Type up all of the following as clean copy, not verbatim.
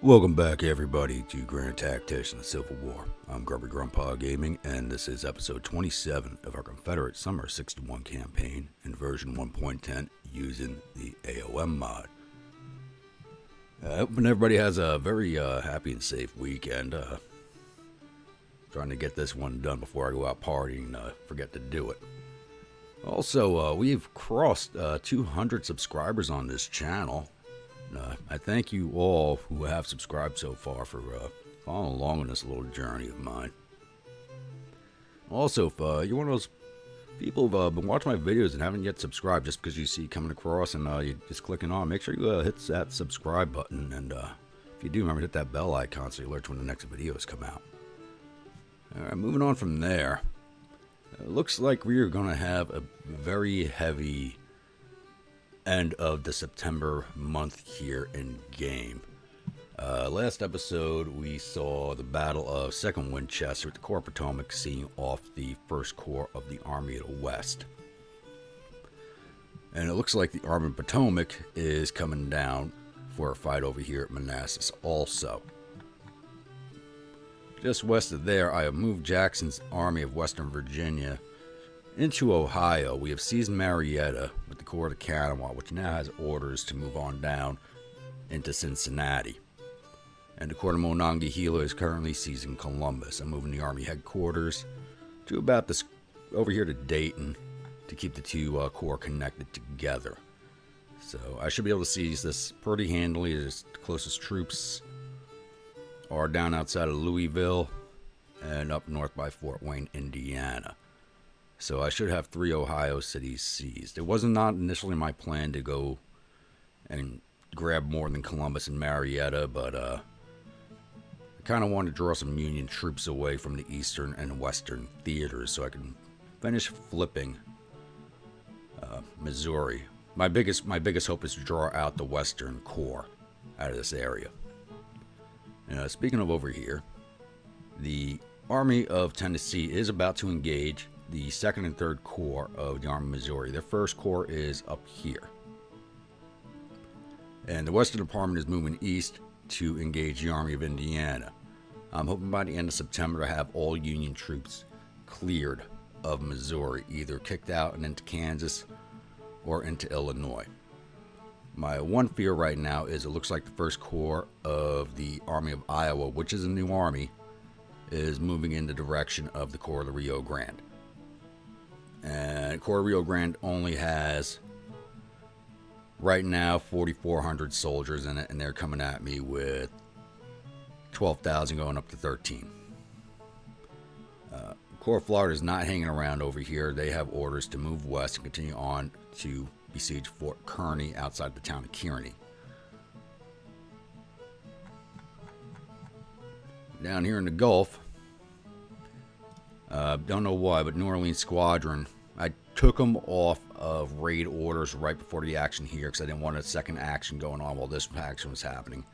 Welcome back, everybody, to Grand Tactician: The Civil War. I'm Grubby Grandpa Gaming, and this is episode 27 of our Confederate Summer 61 campaign in version 1.10 using the A.O.M mod. I hope everybody has a very happy and safe weekend. Trying to get this one done before I go out partying and forget to do it. Also, we've crossed 200 subscribers on this channel. I thank you all who have subscribed so far for following along on this little journey of mine. Also, if you're one of those people who've been watching my videos and haven't yet subscribed just because you see coming across and you're just clicking on, make sure you hit that subscribe button. And if you do, remember to hit that bell icon so you alert when the next videos come out. Alright, moving on from there. It looks like we are going to have a very heavy end of the September month here in game. Last episode we saw the Battle of Second Winchester with the Corps of Potomac seeing off the First Corps of the Army of the West. And it looks like the Army of Potomac is coming down for a fight over here at Manassas also. Just west of there, I have moved Jackson's Army of Western Virginia into Ohio. We have seized Marietta with the Corps of the Kanawha, which now has orders to move on down into Cincinnati. And the Corps of Monongahela is currently seizing Columbus. I'm moving the Army headquarters to about this over here to Dayton to keep the two corps connected together. So I should be able to seize this pretty handily. The closest troops are down outside of Louisville and up north by Fort Wayne, Indiana. So I should have 3 Ohio cities seized. It wasn't not initially my plan to go and grab more than Columbus and Marietta, but I kind of wanted to draw some Union troops away from the eastern and western theaters so I can finish flipping Missouri. My biggest hope is to draw out the Western Corps out of this area. And speaking of over here, the Army of Tennessee is about to engage the 2nd and 3rd Corps of the Army of Missouri. Their 1st Corps is up here. And the Western Department is moving east to engage the Army of Indiana. I'm hoping by the end of September to have all Union troops cleared of Missouri, either kicked out and into Kansas or into Illinois. My one fear right now is it looks like the 1st Corps of the Army of Iowa, which is a new army, is moving in the direction of the Corps of the Rio Grande. And Corps Rio Grande only has, right now, 4,400 soldiers in it, and they're coming at me with 12,000 going up to 13. Corps of Florida is not hanging around over here. They have orders to move west and continue on to besiege Fort Kearny outside the town of Kearney. Down here in the Gulf, don't know why, but New Orleans Squadron, I took them off of raid orders right before the action here because I didn't want a second action going on while this action was happening.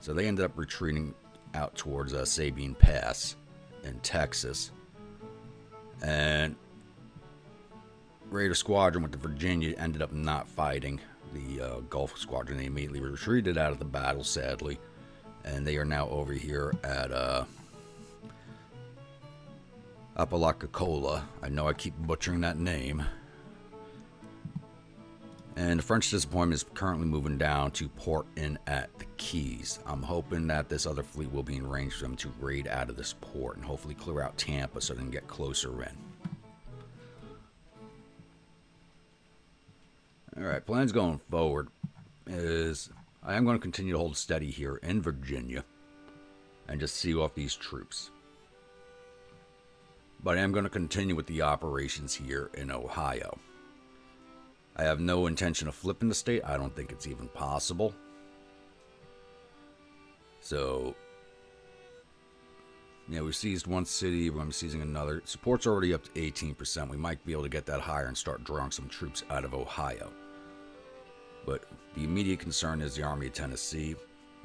So they ended up retreating out towards Sabine Pass in Texas. And Raider Squadron with the Virginia ended up not fighting the Gulf Squadron. They immediately retreated out of the battle, sadly. And they are now over here at Apalachicola. I know I keep butchering that name. And the French disappointment is currently moving down to port in at the Keys. I'm hoping that this other fleet will be in range for them to raid out of this port and hopefully clear out Tampa so they can get closer in. Alright, plans going forward is I am going to continue to hold steady here in Virginia and just see off these troops. But I am going to continue with the operations here in Ohio. I have no intention of flipping the state. I don't think it's even possible. So, yeah, we seized one city. I'm seizing another. Support's already up to 18%. We might be able to get that higher and start drawing some troops out of Ohio. But the immediate concern is the Army of Tennessee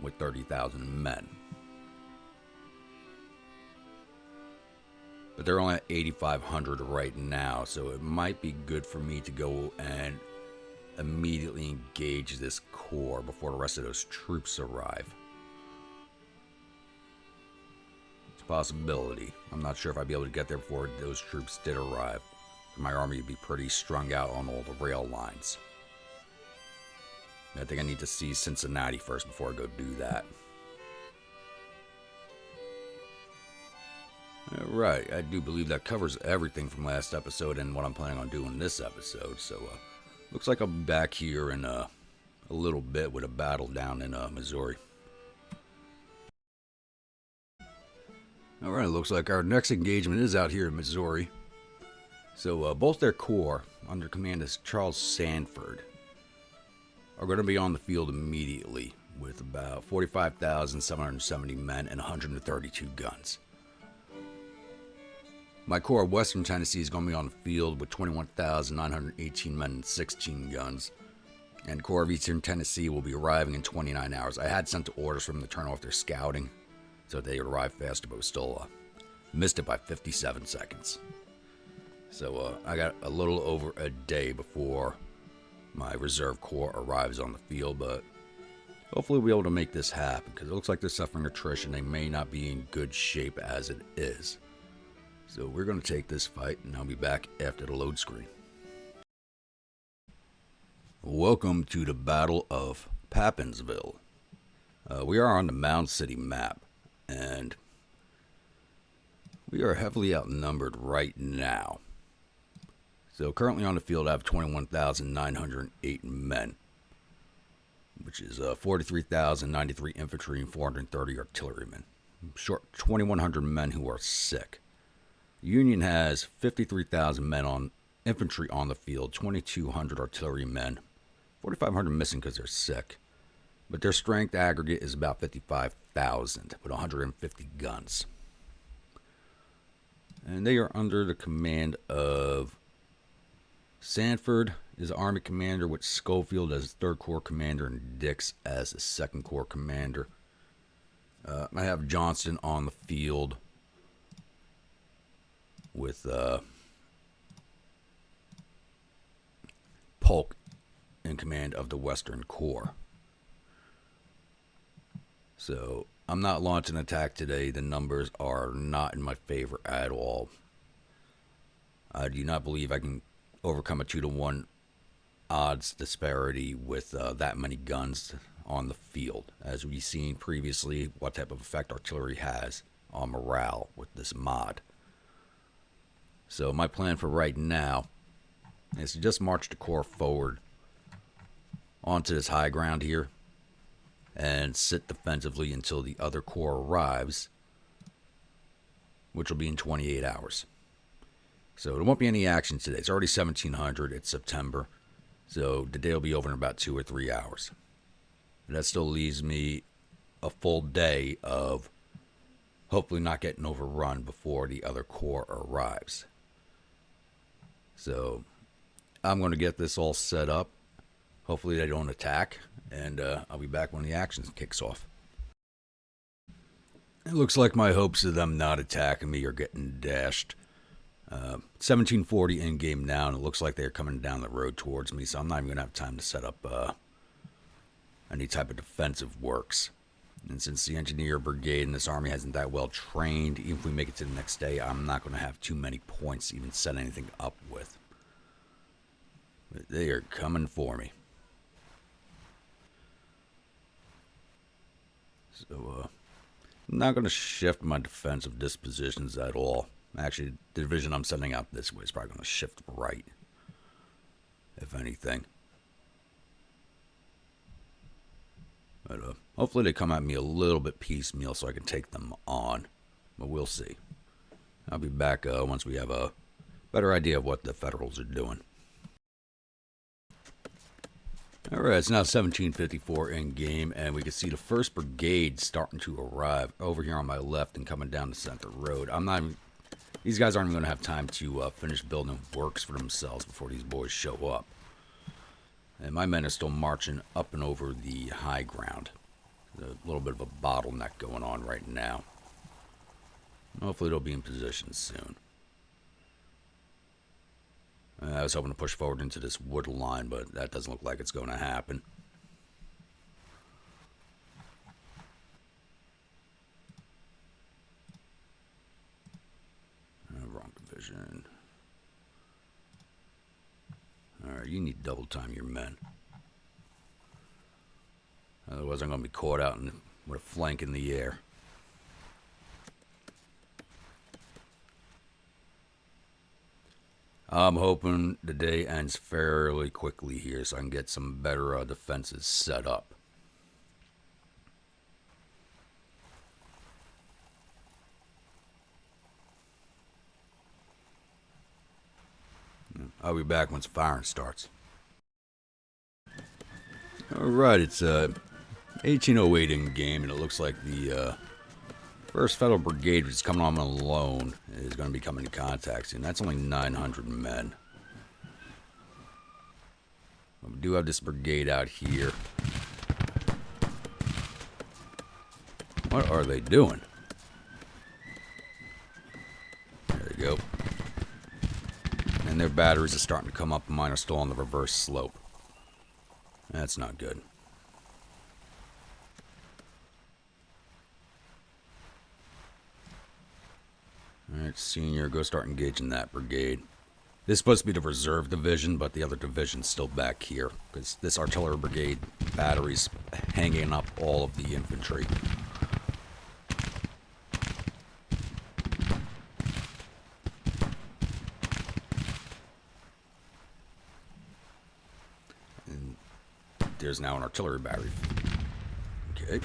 with 30,000 men. But they're only at 8,500 right now, so it might be good for me to go and immediately engage this corps before the rest of those troops arrive. It's a possibility. I'm not sure if I'd be able to get there before those troops did arrive. My army would be pretty strung out on all the rail lines. I think I need to see Cincinnati first before I go do that. Alright, I do believe that covers everything from last episode and what I'm planning on doing this episode. So, looks like I'll be back here in a little bit with a battle down in Missouri. Alright, looks like our next engagement is out here in Missouri. So, both their corps, under command of Charles Sanford, are going to be on the field immediately with about 45,770 men and 132 guns. My corps of Western Tennessee is going to be on the field with 21,918 men and 16 guns. And Corps of Eastern Tennessee will be arriving in 29 hours. I had sent orders for them to turn off their scouting so they would arrive faster, but still missed it by 57 seconds. So I got a little over a day before my reserve corps arrives on the field, but hopefully we'll be able to make this happen because it looks like they're suffering attrition. They may not be in good shape as it is. So we're going to take this fight, and I'll be back after the load screen. Welcome to the Battle of Papinsville. We are on the Mound City map, and we are heavily outnumbered right now. So currently on the field, I have 21,908 men, which is 43,093 infantry and 430 artillerymen. Short 2,100 men who are sick. The Union has 53,000 men on infantry on the field, 2,200 artillery men, 4,500 missing because they're sick. But their strength aggregate is about 55,000 with 150 guns. And they are under the command of Sanford is Army Commander, with Schofield as 3rd Corps Commander and Dix as the 2nd Corps Commander. I have Johnston on the field with Polk in command of the Western Corps. So I'm not launching an attack today. The numbers are not in my favor at all. I do not believe I can overcome a 2-to-1 odds disparity with that many guns on the field. As we've seen previously, what type of effect artillery has on morale with this mod. So my plan for right now is to just march the corps forward onto this high ground here and sit defensively until the other corps arrives, which will be in 28 hours. So there won't be any action today. It's already 1700. It's September. So the day will be over in about 2 or 3 hours. And that still leaves me a full day of hopefully not getting overrun before the other corps arrives. So I'm going to get this all set up. Hopefully they don't attack. And I'll be back when the action kicks off. It looks like my hopes of them not attacking me are getting dashed. 1740 in game now, and it looks like they're coming down the road towards me, so I'm not even going to have time to set up any type of defensive works. And since the engineer brigade in this army hasn't that well trained, even if we make it to the next day, I'm not going to have too many points to even set anything up with. But they are coming for me. So, I'm not going to shift my defensive dispositions at all. Actually, the division I'm sending out this way is probably going to shift right, if anything. But hopefully they come at me a little bit piecemeal so I can take them on. But we'll see. I'll be back once we have a better idea of what the Federals are doing. Alright, it's now 1754 in game, and we can see the 1st Brigade starting to arrive over here on my left and coming down the center road. These guys aren't even going to have time to finish building works for themselves before these boys show up. And my men are still marching up and over the high ground. There's a little bit of a bottleneck going on right now. Hopefully they'll be in position soon. I was hoping to push forward into this wood line, but that doesn't look like it's going to happen. division. Alright, you need to double time your men. Otherwise I'm going to be caught out with a flank in the air. I'm hoping the day ends fairly quickly here so I can get some better defenses set up. I'll be back once firing starts. Alright, it's 1808 in game, and it looks like the 1st Federal Brigade, which is coming on alone, is going to be coming to contact soon. That's only 900 men. We do have this brigade out here. What are they doing? There you go. And their batteries are starting to come up, and mine are still on the reverse slope. That's not good. Alright, Senior, go start engaging that brigade. This is supposed to be the reserve division, but the other division's still back here, because this artillery brigade battery's hanging up all of the infantry. And there's now an artillery battery. Okay.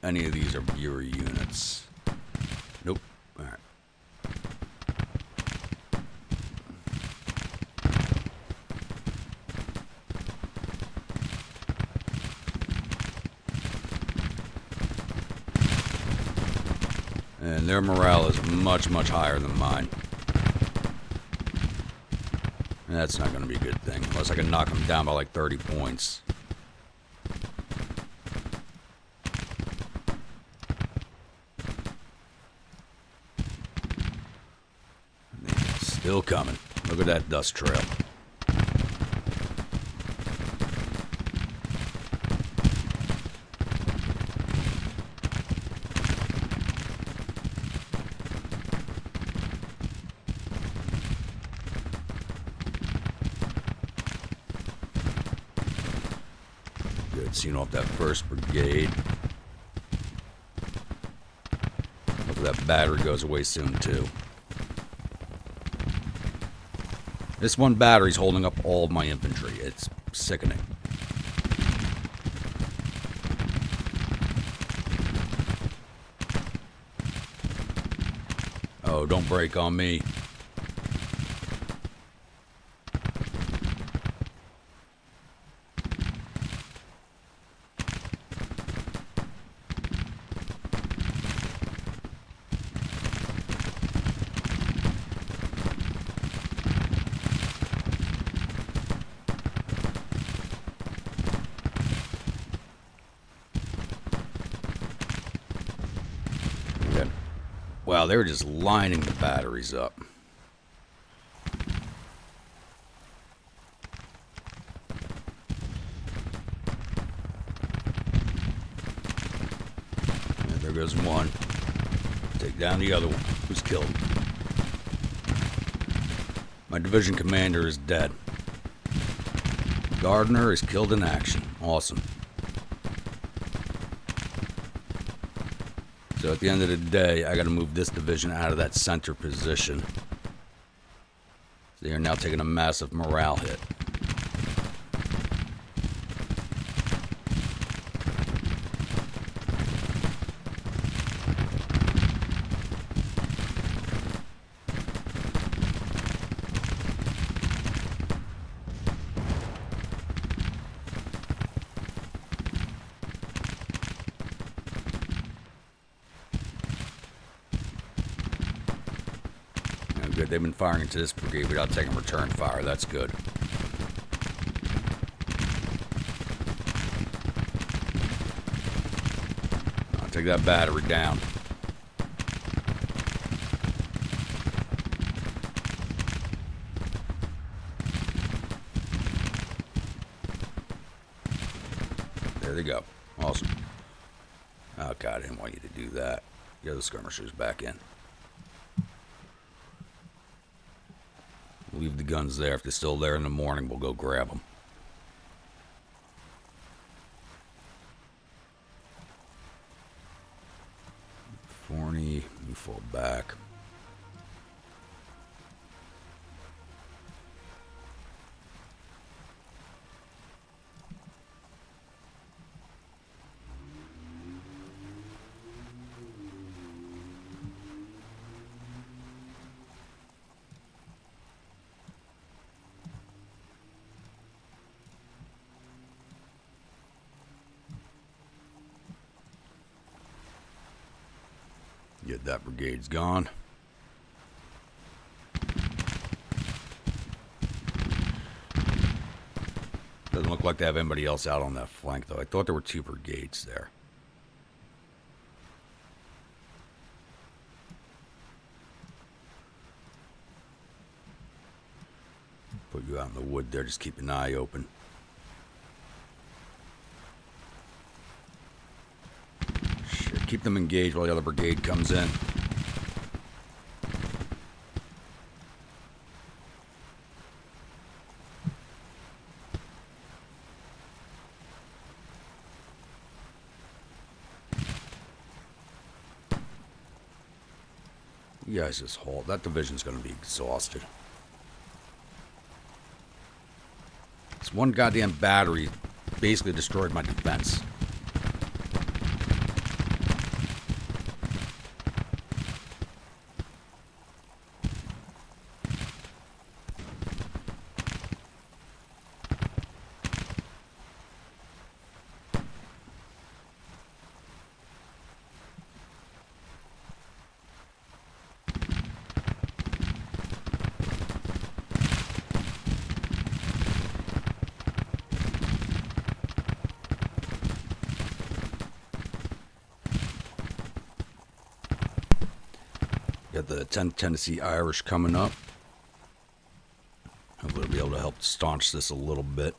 Any of these are viewer units. Nope. Alright. And their morale is much, much higher than mine. And that's not going to be a good thing. Unless I can knock them down by like 30 points. Still coming. Look at that dust trail. Good, seeing off that 1st Brigade. Hopefully that battery goes away soon too. This one battery's holding up all of my infantry. It's sickening. Oh, don't break on me. Wow, they were just lining the batteries up. And there goes one. Take down the other one. Who's killed? My division commander is dead. Gardner is killed in action. Awesome. So at the end of the day, I got to move this division out of that center position. They are now taking a massive morale hit. Good. They've been firing into this brigade without taking return fire. That's good. I'll take that battery down. they go. Awesome. Oh, God, I didn't want you to do that. Get the skirmishers back in. Leave the guns there. If they're still there in the morning, we'll go grab them. Forney, you fall back. Get that brigade's gone. Doesn't look like they have anybody else out on that flank, though. I thought there were 2 brigades there. Put you out in the wood there. Just keep an eye open. Shit, keep them engaged while the other brigade comes in. You guys just hold. That division's going to be exhausted. This one goddamn battery basically destroyed my defense. Got the 10th Tennessee Irish coming up. Hopefully we'll be able to help staunch this a little bit.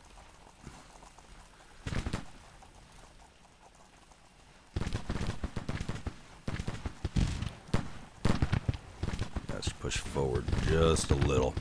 Let's push forward just a little.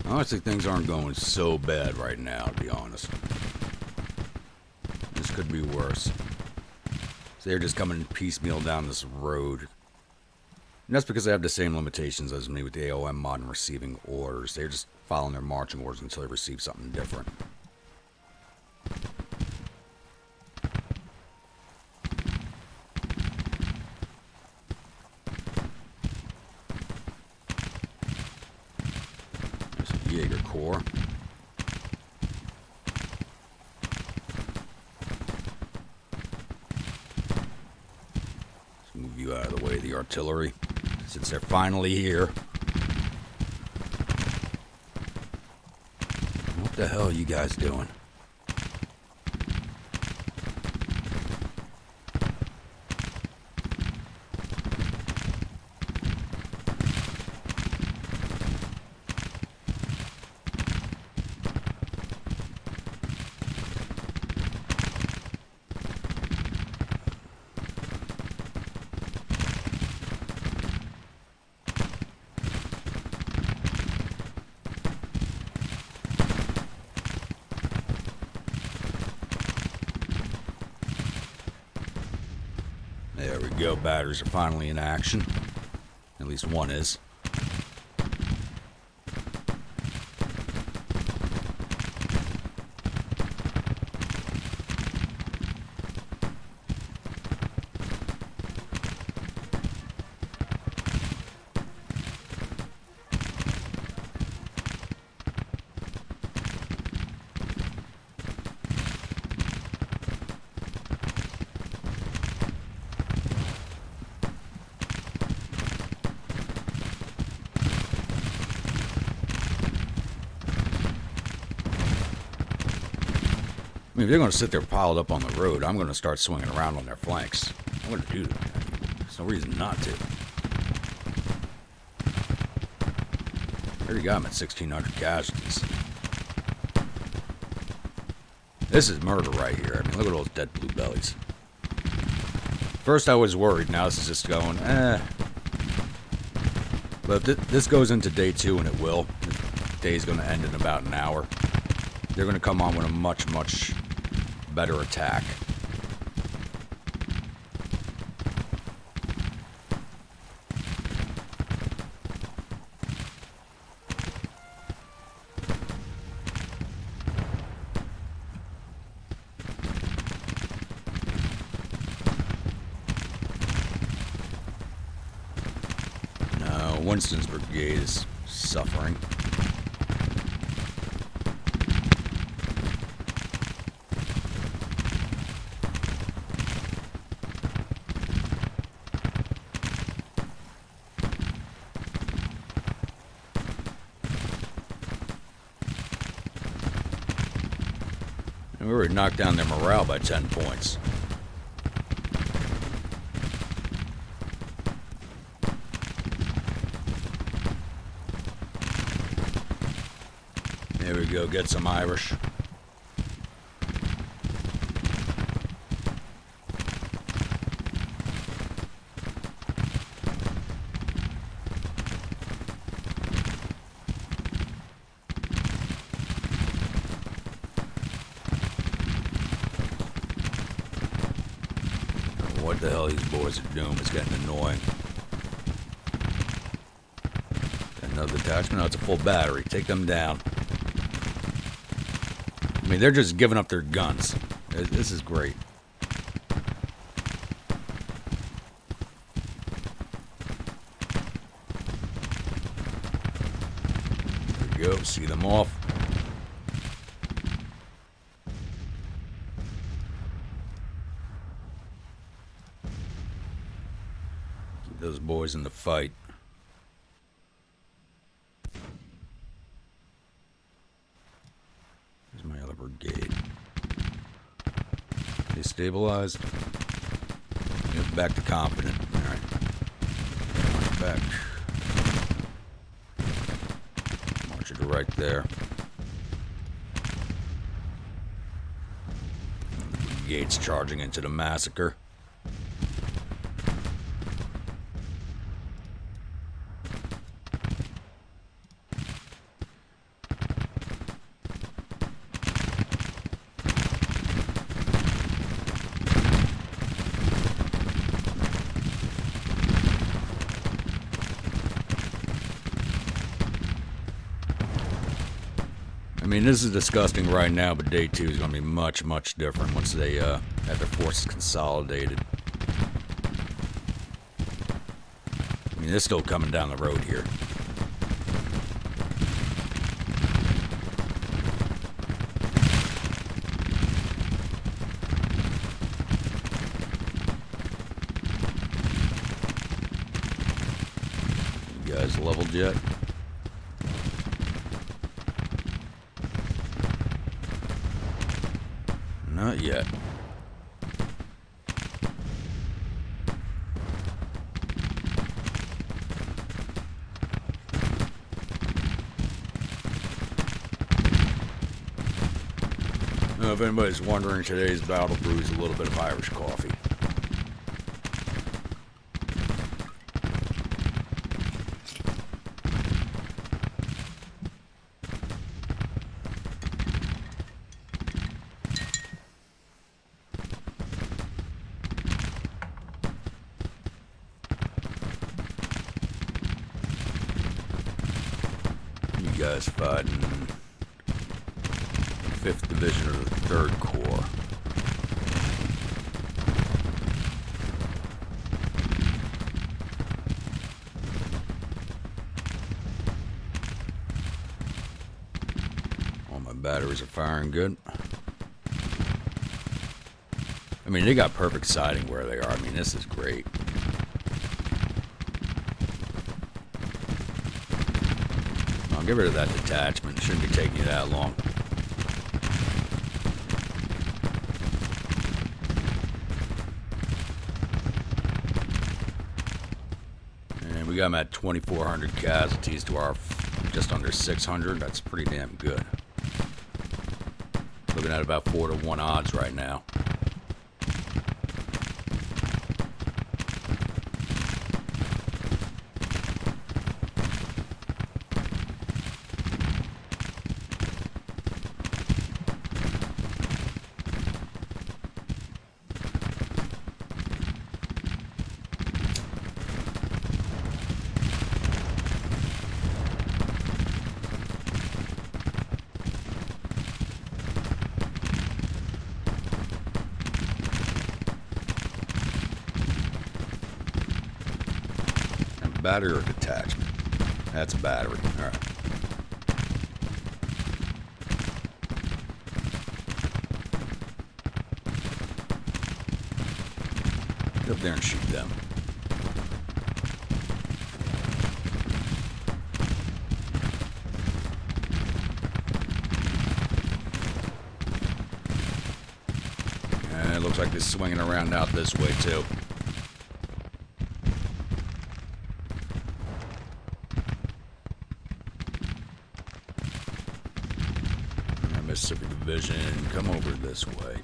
Honestly, things aren't going so bad right now, to be honest. This could be worse. So they're just coming piecemeal down this road. And that's because they have the same limitations as me with the A.O.M. mod and receiving orders. They're just following their marching orders until they receive something different. Jaeger Corps. Let's move you out of the way of the artillery, since they're finally here. What the hell are you guys doing? There we go, batteries are finally in action. At least one is. mean, if they're going to sit there piled up on the road, I'm going to start swinging around on their flanks. I'm going to do that. There's no reason not to. I already got them at 1,600 casualties. This is murder right here. I mean, look at those dead blue bellies. First I was worried. Now this is just going, But if this goes into day 2, and it will. The day's going to end in about an hour. They're going to come on with a much, much better attack. Winston's brigade is suffering. And we already knocked down their morale by 10 points. There we go, get some Irish. What the hell these boys are doing is getting annoying. Another detachment, oh, it's a full battery. Take them down. I mean, they're just giving up their guns. This is great. There we go. See them off. Keep those boys in the fight. Brigade. They stabilized. Yep, back to confident. Alright. March back. March it to right there. The brigade's charging into the massacre. I mean, this is disgusting right now, but day 2 is going to be much, much different once they have their forces consolidated. I mean, they're still coming down the road here. You guys leveled yet? Not yet. Now, if anybody's wondering, today's battle brew is a little bit of Irish coffee. Guys fighting 5th Division of the 3rd Corps. All my batteries are firing good. I mean, they got perfect sighting where they are. I mean, this is great. Get rid of that detachment. It shouldn't be taking you that long. We got them at 2,400 casualties to our just under 600. That's pretty damn good. Looking at about 4-to-1 odds right now. Battery or detachment? That's battery. All right. Get up there and shoot them. And it looks like they're swinging around out this way too. Mississippi Division, come over this way.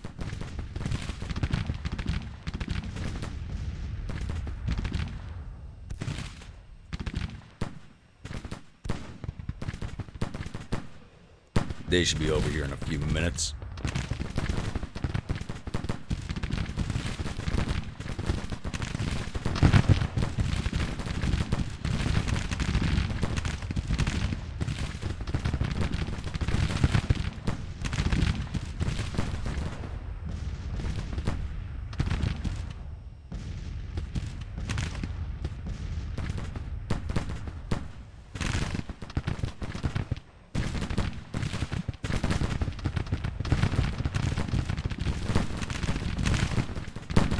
They should be over here in a few minutes.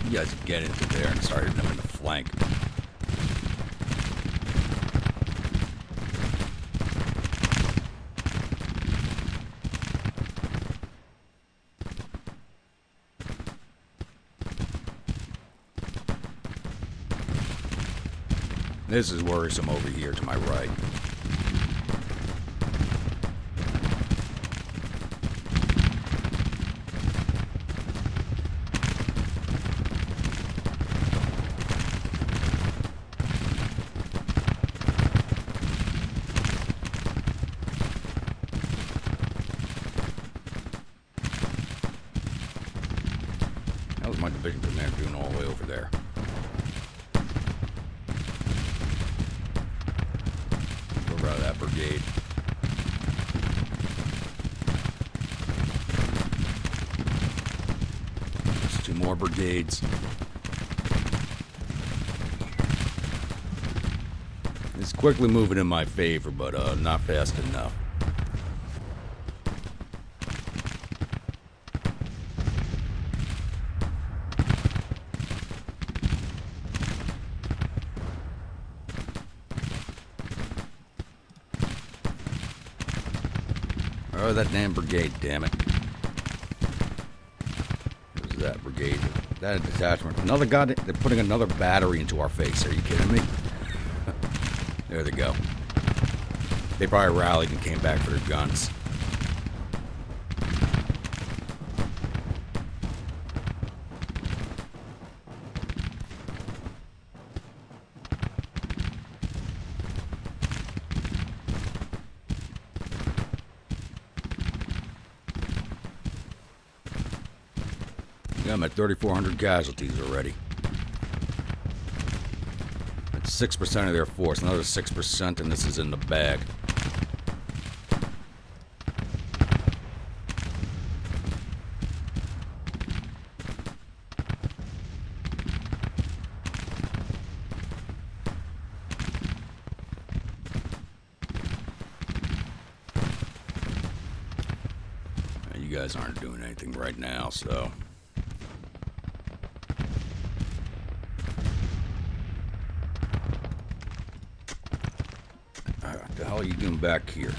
You guys get into there and start hitting them in the flank. This is worrisome over here to my right. That was my division commander doing all the way over there. Over out of that brigade. There's 2 more brigades. It's quickly moving in my favor, but not fast enough. Oh, that damn brigade, damn it. There's that brigade. That detachment. Another god, they're putting another battery into our face. Are you kidding me? There they go. They probably rallied and came back for their guns. Yeah, I'm at 3,400 casualties already. That's 6% of their force. Another 6%, and this is in the bag. You guys aren't doing anything right now, so... What the hell are you doing back here?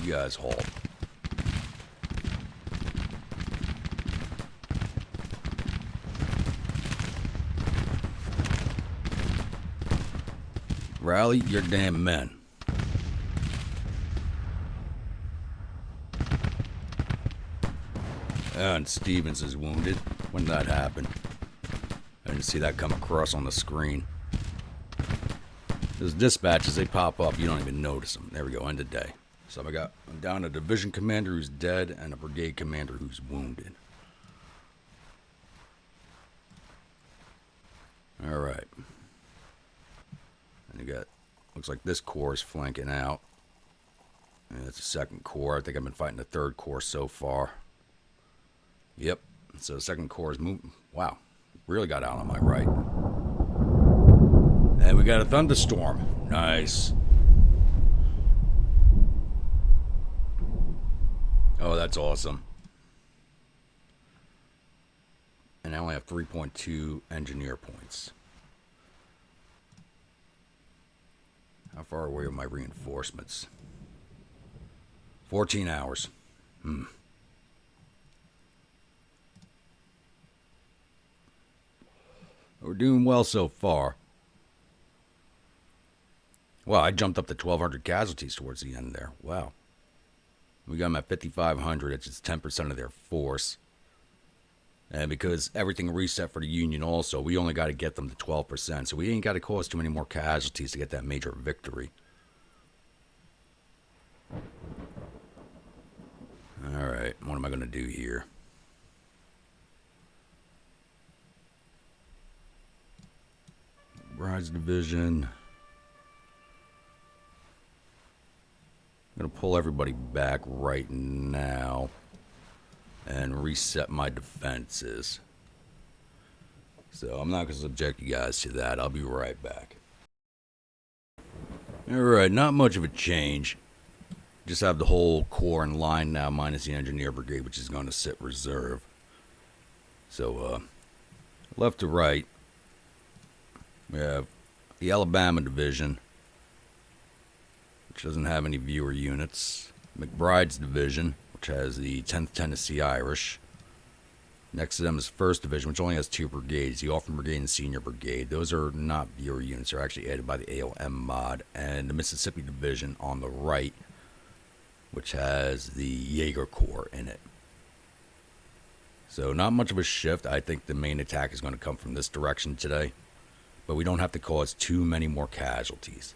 You guys halt. Rally your damn men. And Stevens is wounded. When did that happen? I didn't see that come across on the screen. Those dispatches, they pop up. You don't even notice them. There we go. End of day. So I'm down a division commander who's dead and a brigade commander who's wounded. All right. And you got, looks like this corps is flanking out. And it's the second corps. I think I've been fighting the third corps so far. Yep. So the second corps is moving. Wow. Really got out on my right. And we got a thunderstorm. Nice. Oh, that's awesome. And I only have 3.2 engineer points. How far away are my reinforcements? 14 hours. We're doing well so far. Wow, I jumped up to 1,200 casualties towards the end there. Wow. We got them at 5,500. It's just 10% of their force. And because everything reset for the Union also, we only got to get them to 12%. So we ain't got to cause too many more casualties to get that major victory. Alright, what am I going to do here? Bride's Division. I'm going to pull everybody back right now and reset my defenses. So I'm not going to subject you guys to that. I'll be right back. Alright, not much of a change. Just have the whole corps in line now, minus the engineer brigade, which is going to sit reserve. So, left to right, we have the Alabama Division, which doesn't have any viewer units. McBride's Division, which has the 10th Tennessee Irish. Next to them is 1st Division, which only has 2 brigades, the Orphan Brigade and Senior Brigade. Those are not viewer units. They're actually added by the A.O.M. mod. And the Mississippi Division on the right, which has the Jaeger Corps in it. So not much of a shift. I think the main attack is going to come from this direction today. But we don't have to cause too many more casualties.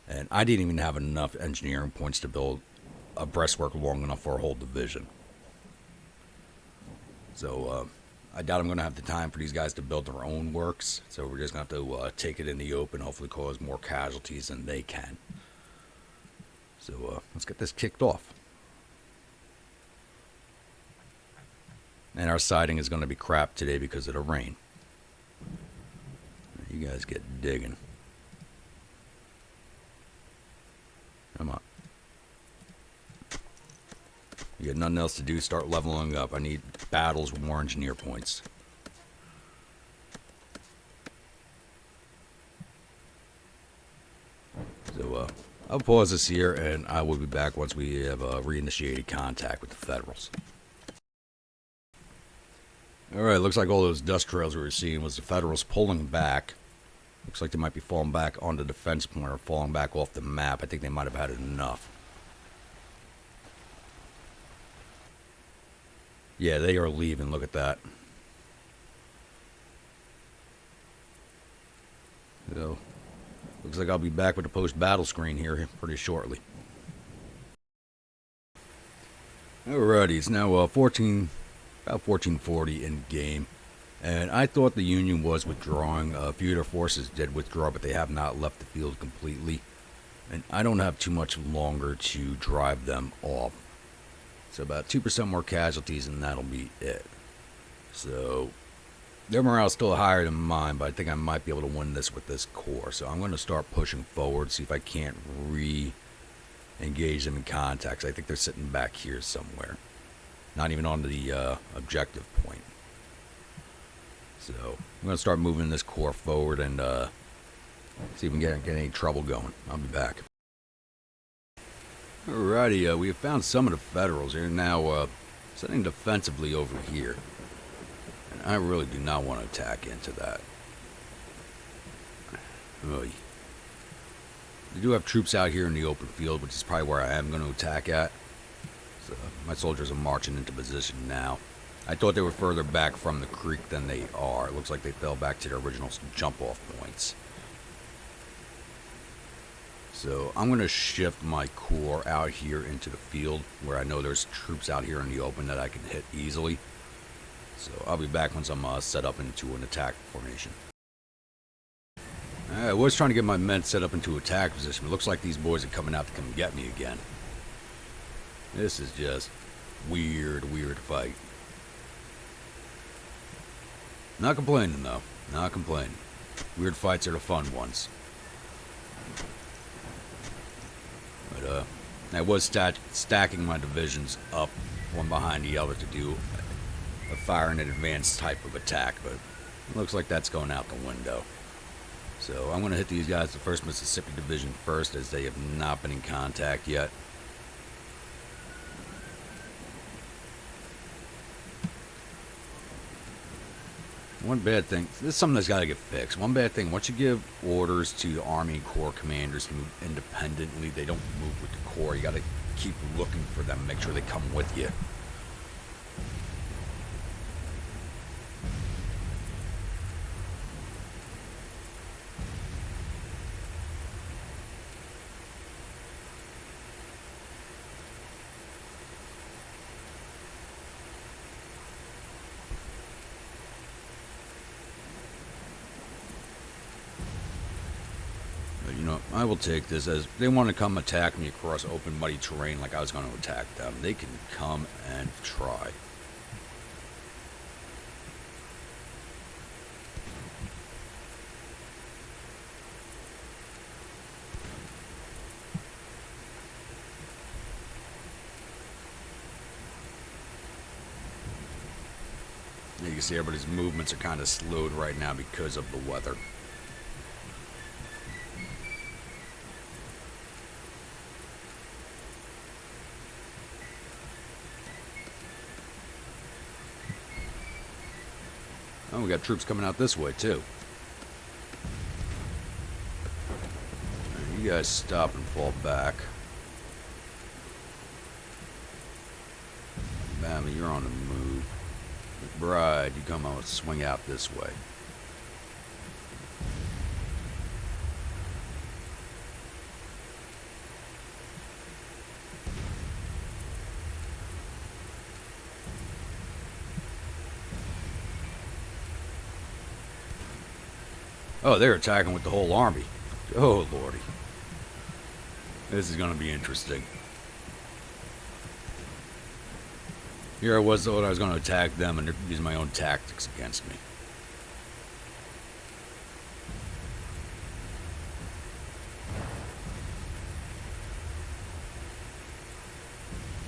And I didn't even have enough engineering points to build a breastwork long enough for a whole division. So I doubt I'm going to have the time for these guys to build their own works. So we're just going to have to take it in the open, hopefully cause more casualties than they can. So let's get this kicked off. And our siding is going to be crap today because of the rain. You guys get digging. Come on. You got nothing else to do, start leveling up. I need battles with more engineer points. So, I'll pause this here, and I will be back once we have reinitiated contact with the Federals. Alright, looks like all those dust trails we were seeing was the Federals pulling back. Looks like they might be falling back on the defense point or falling back off the map. I think they might have had enough. Yeah, they are leaving. Look at that. So, looks like I'll be back with the post-battle screen here pretty shortly. Alrighty, it's now about 1440 in game. And I thought the Union was withdrawing. A few of their forces did withdraw, but they have not left the field completely. And I don't have too much longer to drive them off. So about 2% more casualties, and that'll be it. So their morale is still higher than mine, but I think I might be able to win this with this corps. So I'm going to start pushing forward, see if I can't re-engage them in contacts. I think they're sitting back here somewhere. Not even on the objective point. So I'm going to start moving this corps forward and see if we can get any trouble going. I'll be back. Alrighty, we have found some of the Federals. They're now sitting defensively over here. And I really do not want to attack into that. Oy. They do have troops out here in the open field, which is probably where I am going to attack at. So my soldiers are marching into position now. I thought they were further back from the creek than they are. It looks like they fell back to their original jump-off points. So I'm going to shift my corps out here into the field where I know there's troops out here in the open that I can hit easily. So I'll be back once I'm set up into an attack formation. I was trying to get my men set up into attack position. It looks like these boys are coming out to come get me again. This is just weird fight. Not complaining though. Not complaining. Weird fights are the fun ones. But I was stacking my divisions up one behind the other to do a fire in advance type of attack, but it looks like that's going out the window. So I'm going to hit these guys, the 1st Mississippi Division first, as they have not been in contact yet. One bad thing, this is something that's got to get fixed. One bad thing, once you give orders to the Army and Corps commanders to move independently, they don't move with the Corps. You got to keep looking for them, make sure they come with you. You know, I will take this as they want to come attack me across open, muddy terrain like I was going to attack them. They can come and try. You can see everybody's movements are kind of slowed right now because of the weather. Oh, we got troops coming out this way, too. You guys stop and fall back. Bammy, you're on the move. McBride, you come out, swing out this way. Oh, they're attacking with the whole army. Oh, lordy. This is going to be interesting. Here I was thought I was going to attack them, and they're using my own tactics against me.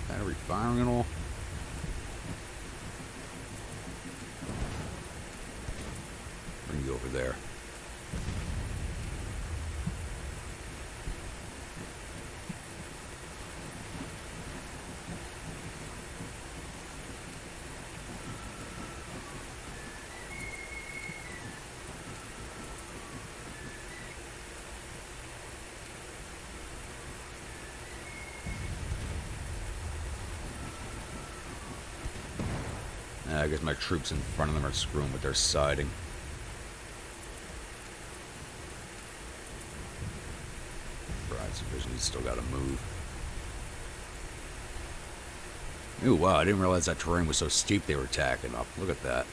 Battery firing and all. Bring you over there. I guess my troops in front of them are screwing with their siding. Bride's division, he's still got to move. Ooh, wow, I didn't realize that terrain was so steep they were attacking up. Look at that.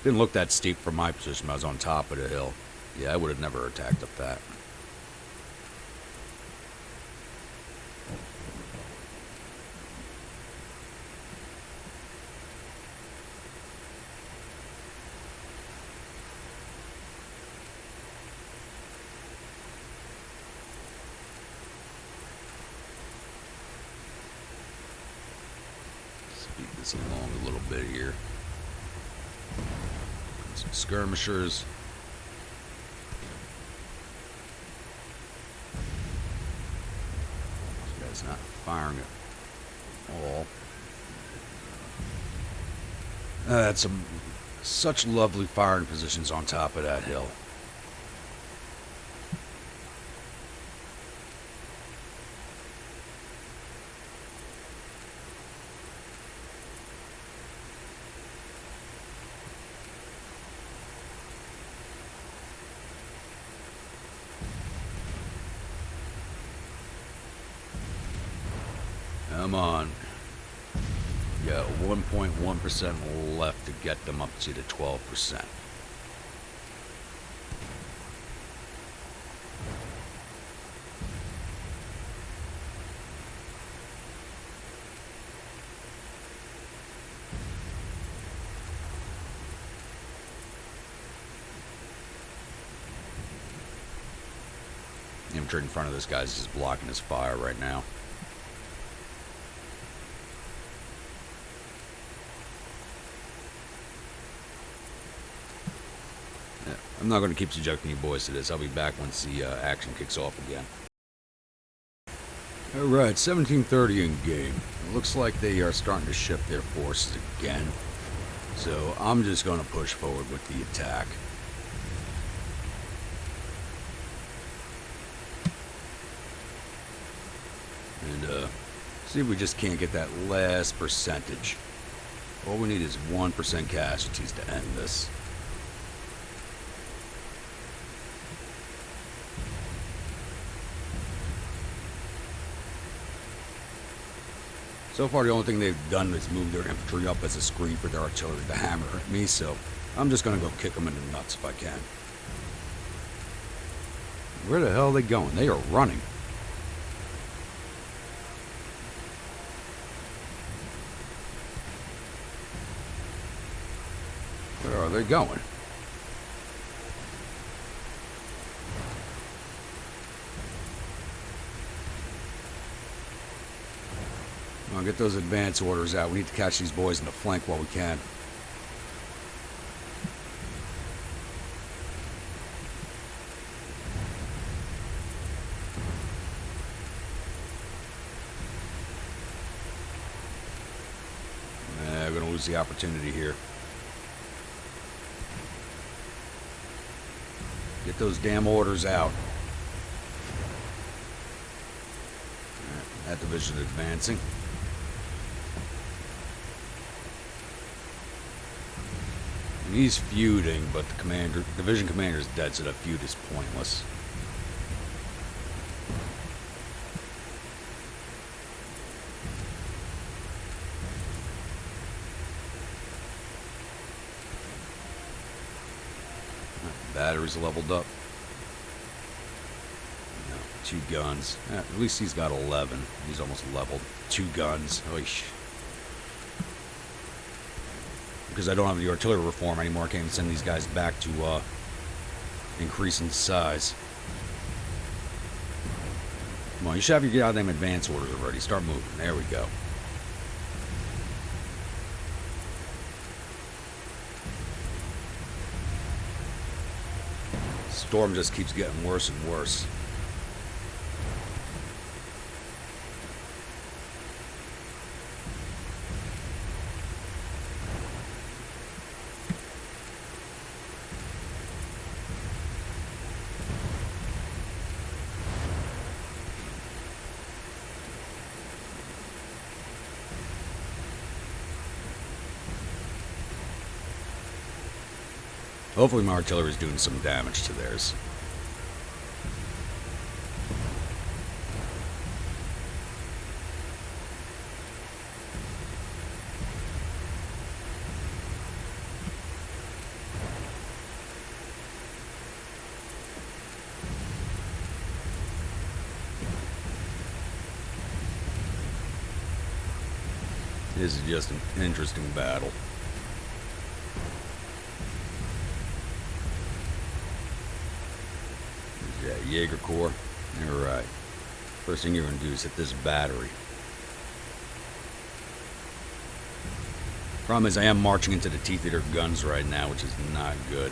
Didn't look that steep from my position. I was on top of the hill. Yeah, I would have never attacked up that. This along a little bit here. Some skirmishers. These guys He's not firing at all. That's such lovely firing positions on top of that hill. Come on. Yeah, 1.1% left to get them up to the 12%. The infantry in front of this guy's just blocking his fire right now. I'm not going to keep subjecting you boys to this. I'll be back once the action kicks off again. Alright, 17:30 in game. It looks like they are starting to shift their forces again. So I'm just going to push forward with the attack. And see if we just can't get that last percentage. All we need is 1% casualties to end this. So far, the only thing they've done is move their infantry up as a screen for their artillery to hammer at me, so I'm just going to go kick them in the nuts if I can. Where the hell are they going? They are running. Where are they going? I'll get those advance orders out. We need to catch these boys in the flank while we can. We're going to lose the opportunity here. Get those damn orders out. That division advancing. He's feuding, but the division commander is dead, so that feud is pointless. Batteries leveled up. No, 2 guns. At least he's got 11. He's almost leveled. 2 guns. Oish. Because I don't have the artillery reform anymore, I can't even send these guys back to increase in size. Come on, you should have your goddamn advance orders already. Start moving. There we go. Storm just keeps getting worse and worse. Hopefully my artillery is doing some damage to theirs. This is just an interesting battle. Yeah, Jaeger Corps. Alright. First thing you're going to do is hit this battery. Problem is I am marching into the teeth of their guns right now, which is not good.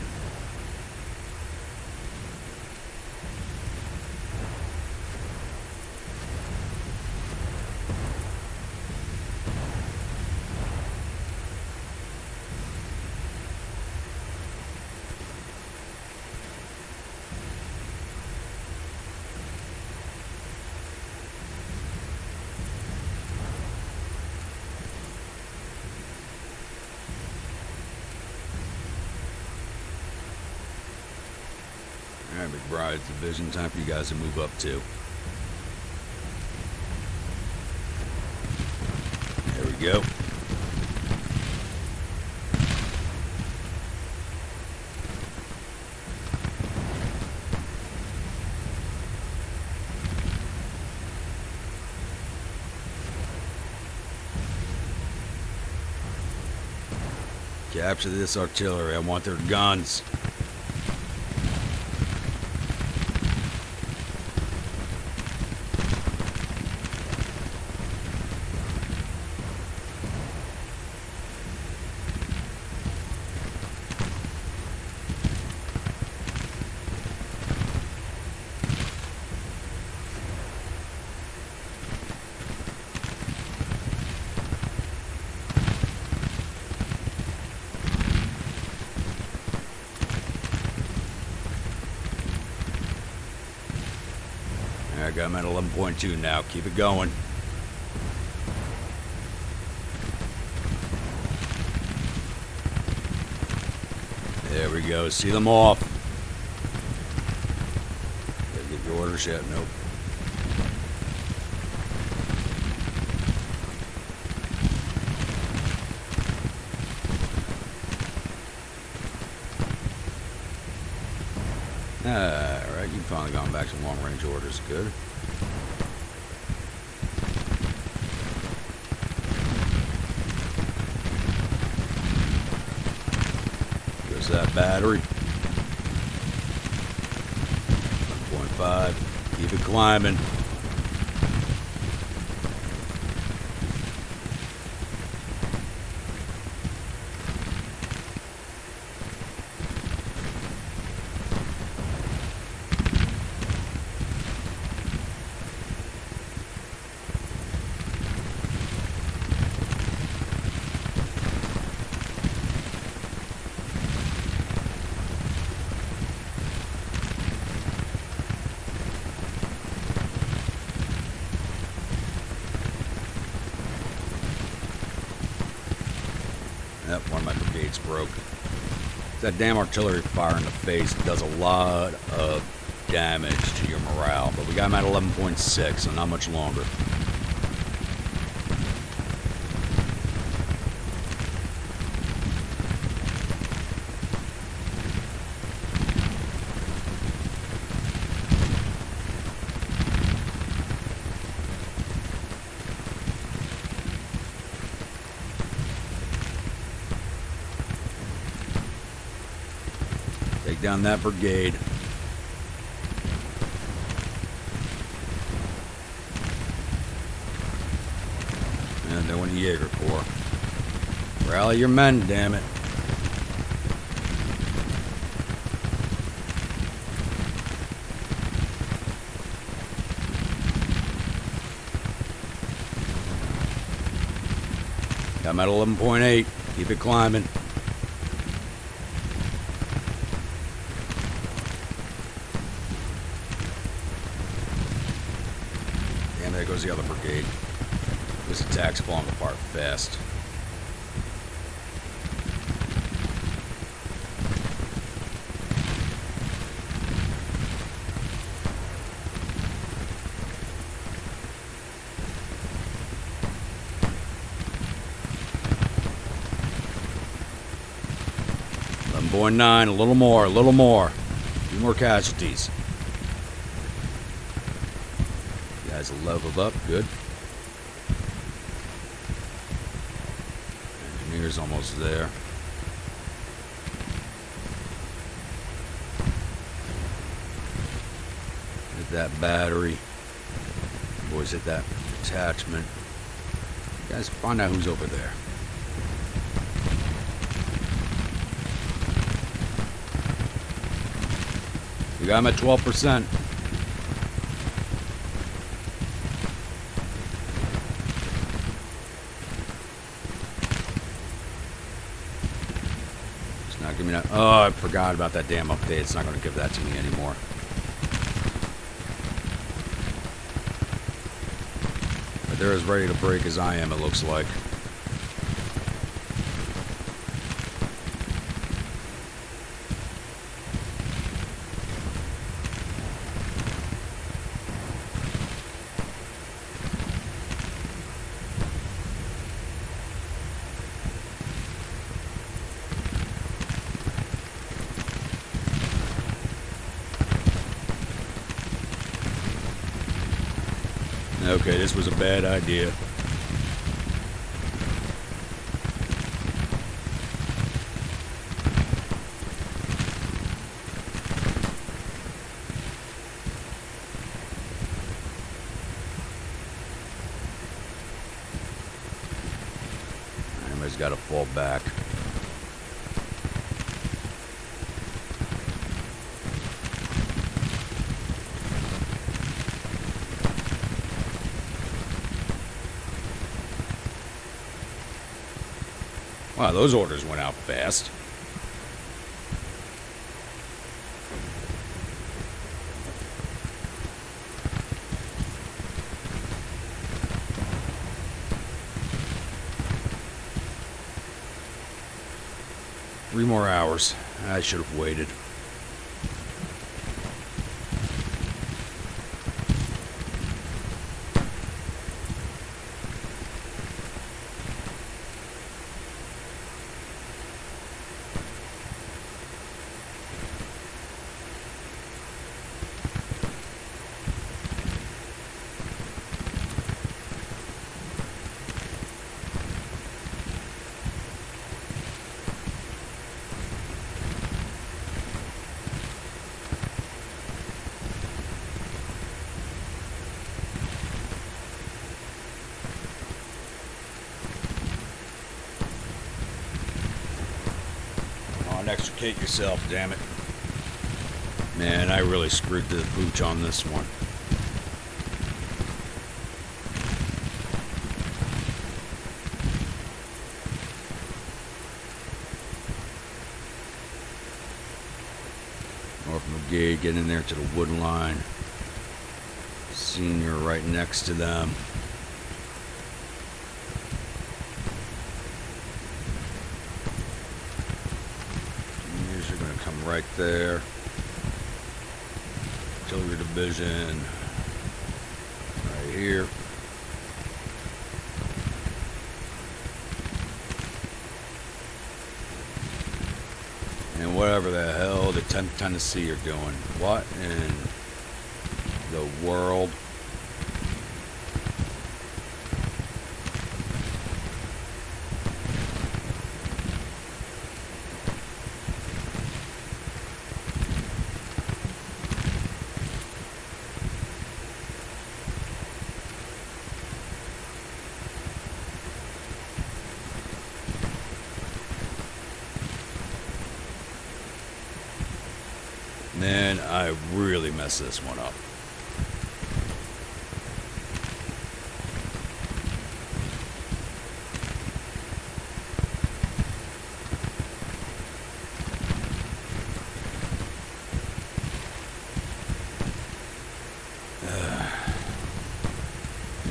Alright, division, time for you guys to move up too. There we go. Capture this artillery. I want their guns. I got him at 11.2 now. Keep it going. There we go. See them off. Gotta get your orders yet? Nope. Alright, you've finally gone back to long range orders. Good. There's that battery. 1.5. Keep it climbing. Yep, one of my brigades broke. That damn artillery fire in the face does a lot of damage to your morale, but we got him at 11.6, so not much longer. Take down that brigade. And then one Jaeger Corps. Rally your men, damn it. I'm at 11.8. Keep it climbing. And there goes the other brigade. This attack's falling apart fast. .9, a little more, a little more. A few more casualties. You guys leveled up, good. Engineer's almost there. Hit that battery. Boys, hit that attachment. You guys find out who's over there. We got him at 12%. It's not giving me that. Oh, I forgot about that damn update. It's not going to give that to me anymore. But they're as ready to break as I am, it looks like. Okay, this was a bad idea. Anybody's got to fall back. Wow, those orders went out fast. Three more hours. I should have waited. Extricate yourself, damn it. Man, I really screwed the pooch on this one. North Brigade, get in there to the wood line. Senior right next to them. Right there. Artillery division. Right here. And whatever the hell the 10th Tennessee are doing. What in the world? Man, I really messed this one up.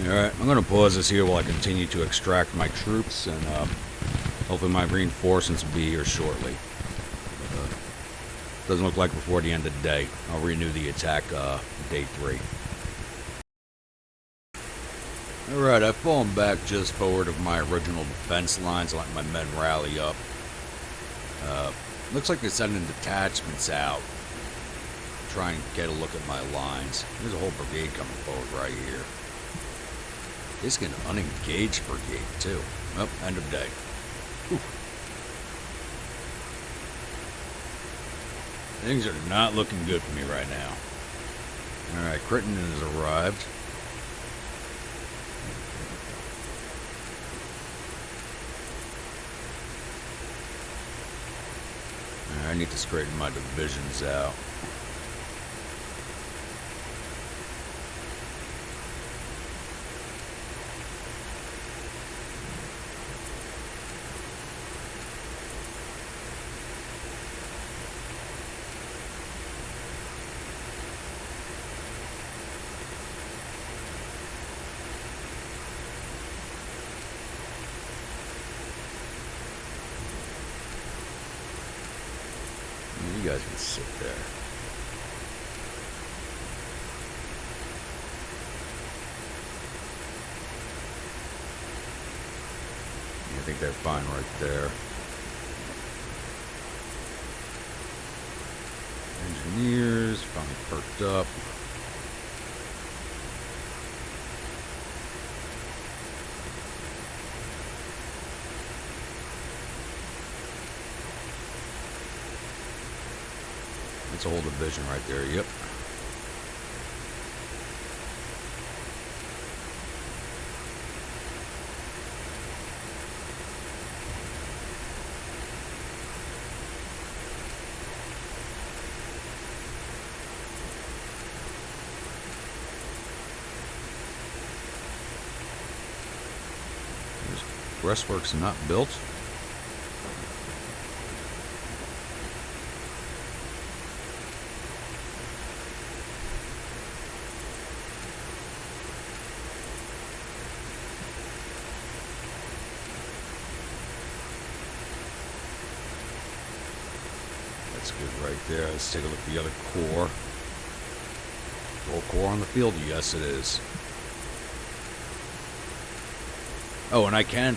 Alright, I'm going to pause this here while I continue to extract my troops, and hopefully my reinforcements will be here shortly. Doesn't look like before the end of the day. I'll renew the attack day 3. Alright, I've fallen back just forward of my original defense lines, letting my men rally up. Looks like they're sending detachments out. Try and get a look at my lines. There's a whole brigade coming forward right here. This can unengage brigade too. Oh, end of day. Whew. Things are not looking good for me right now. Alright, Crittenden has arrived. I need to straighten my divisions out. You guys can sit there. I think they're fine right there. Engineers finally perked up. That's a whole division right there. Yep. Breastworks not built. That's good right there. Let's take a look at the other core. Full core on the field? Yes, it is. Oh, and I can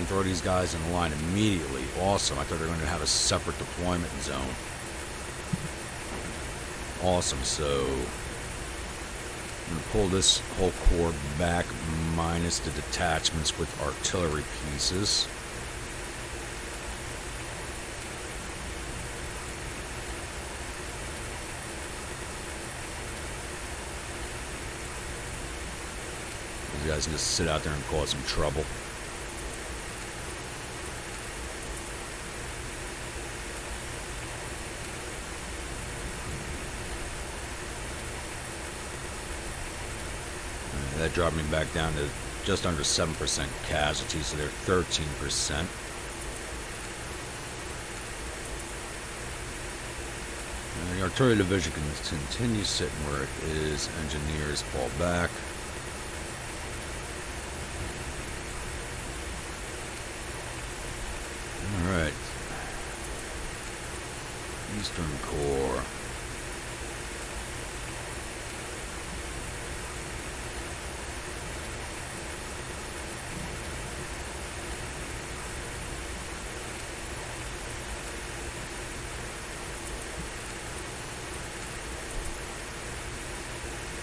throw these guys in the line immediately. Awesome. I thought they were going to have a separate deployment zone. Awesome. So I'm going to pull this whole core back minus the detachments with artillery pieces. These guys can just sit out there and cause some trouble. That dropped me back down to just under 7% casualties, so they're 13%. And the artillery division can continue sitting where it is. Engineers fall back. Alright. Eastern Corps.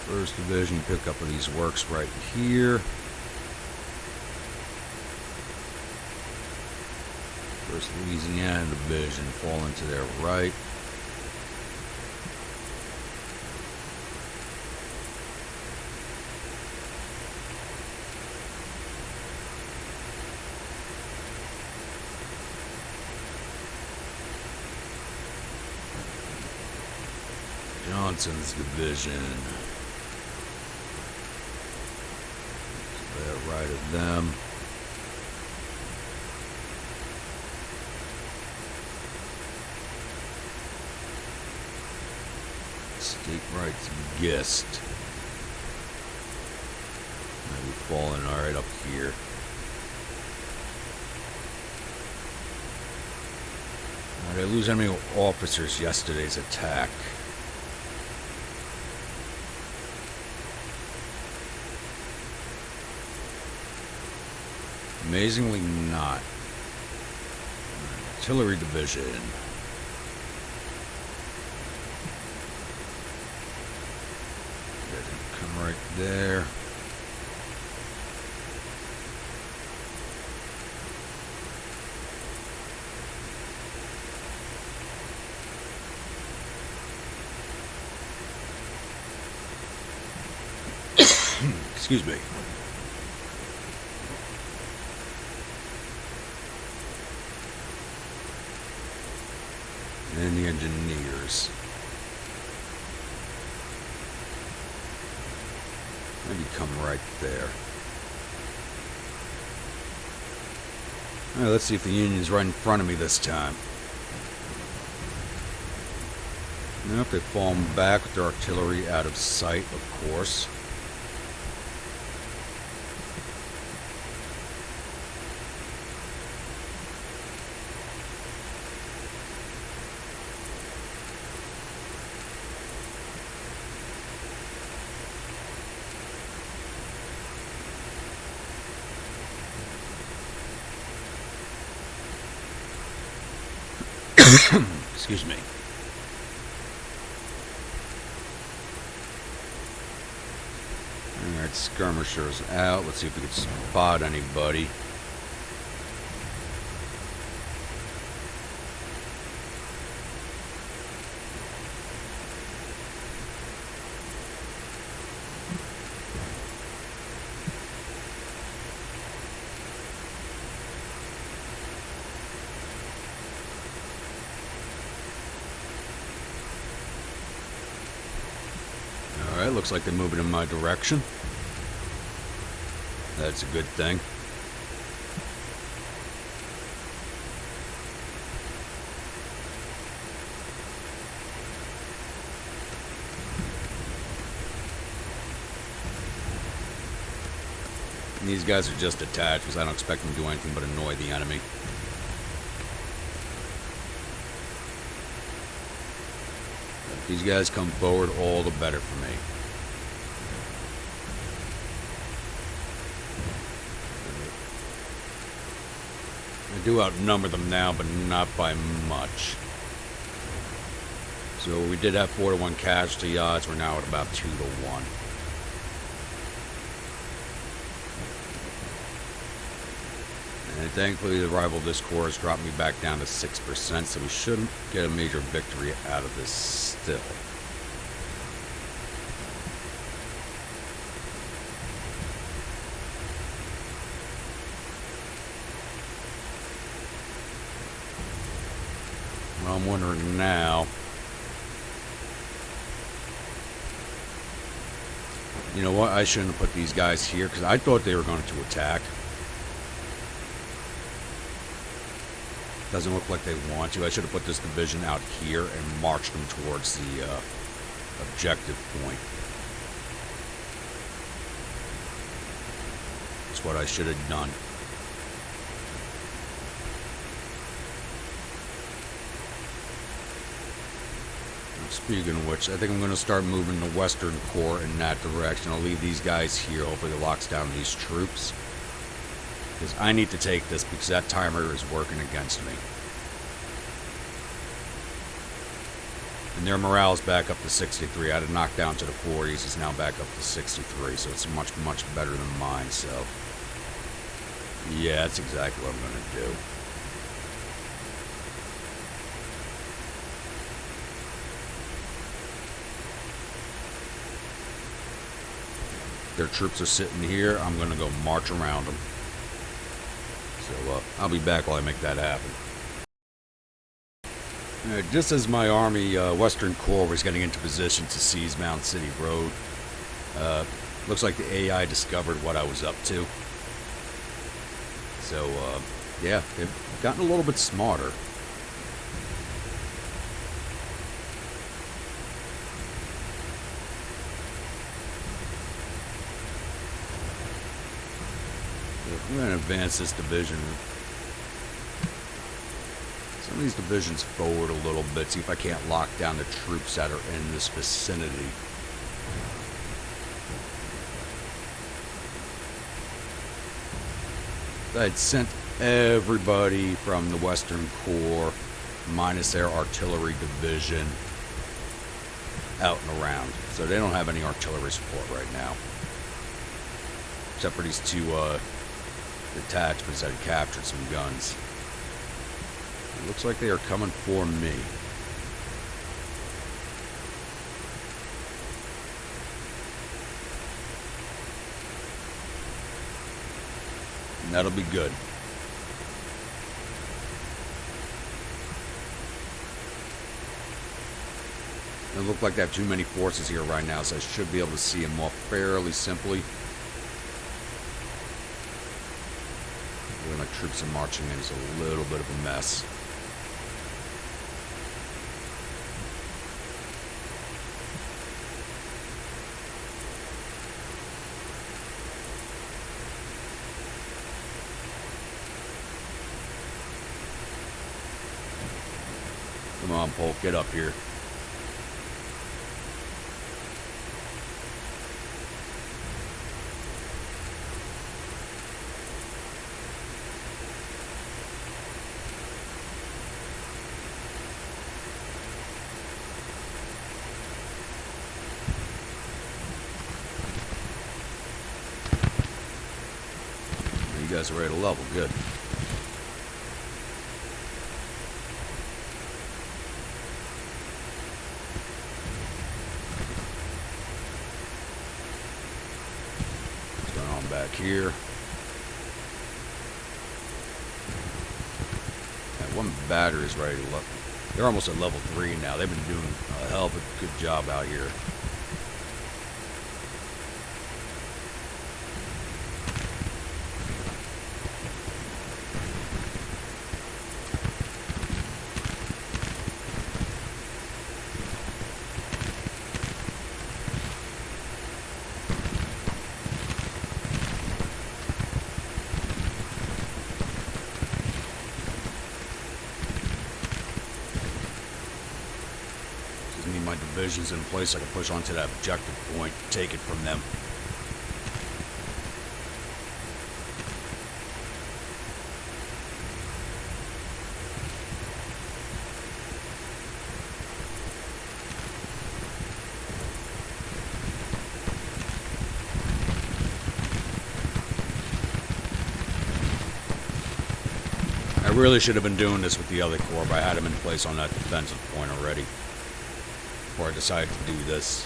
First Division, pick up of these works right here. First Louisiana Division fall into their right. Johnson's Division. To the right of them. State Rights Gist. Maybe falling right up here. Did I lose any officers yesterday's attack? Amazingly not. Artillery Division. Come right there. Excuse me. And the engineers. Maybe come right there. Alright, let's see if the Union's right in front of me this time. Nope, they've fallen back with their artillery out of sight, of course. Excuse me. Alright, skirmishers out. Let's see if we can spot anybody. looks like they're moving in my direction. That's a good thing. And these guys are just attached because I don't expect them to do anything but annoy the enemy. If these guys come forward, all the better for me. I do outnumber them now, but not by much. So we did have 4-to-1 casualty odds. We're now at about 2-to-1. And thankfully the arrival of this corps has dropped me back down to 6%, so we shouldn't get a major victory out of this still. Well, I'm wondering now, you know what, I shouldn't have put these guys here because I thought they were going to attack. Doesn't look like they want to. I should have put this division out here and marched them towards the objective point. That's what I should have done. Speaking of which, I think I'm going to start moving the Western Corps in that direction. I'll leave these guys here. Hopefully it locks down these troops. Because I need to take this because that timer is working against me. And their morale is back up to 63. I had it knocked down to the 40s. It's now back up to 63. So it's much, much better than mine. So, yeah, that's exactly what I'm going to do. Their troops are sitting here. I'm going to go march around them. So I'll be back while I make that happen. Just as my army, Western Corps, was getting into position to seize Mound City Road, looks like the AI discovered what I was up to. So, yeah, they've gotten a little bit smarter. I'm going to advance this division. Some of these divisions forward a little bit, see if I can't lock down the troops that are in this vicinity. I'd sent everybody from the Western Corps, minus their artillery division, out and around. So they don't have any artillery support right now. Except for these two detachments that had captured some guns. It looks like they are coming for me. And that'll be good. It looks like they have too many forces here right now, so I should be able to see them off fairly simply. Where my troops are marching in is a little bit of a mess. Come on, Polk, get up here. You guys are right at a level, good. What's going on back here? That one battery is ready to look. They're almost at level 3 now. They've been doing a hell of a good job out here. divisions in place, I can push onto that objective point, take it from them. I really should have been doing this with the other corps, but I had them in place on that defensive point already before I decided to do this.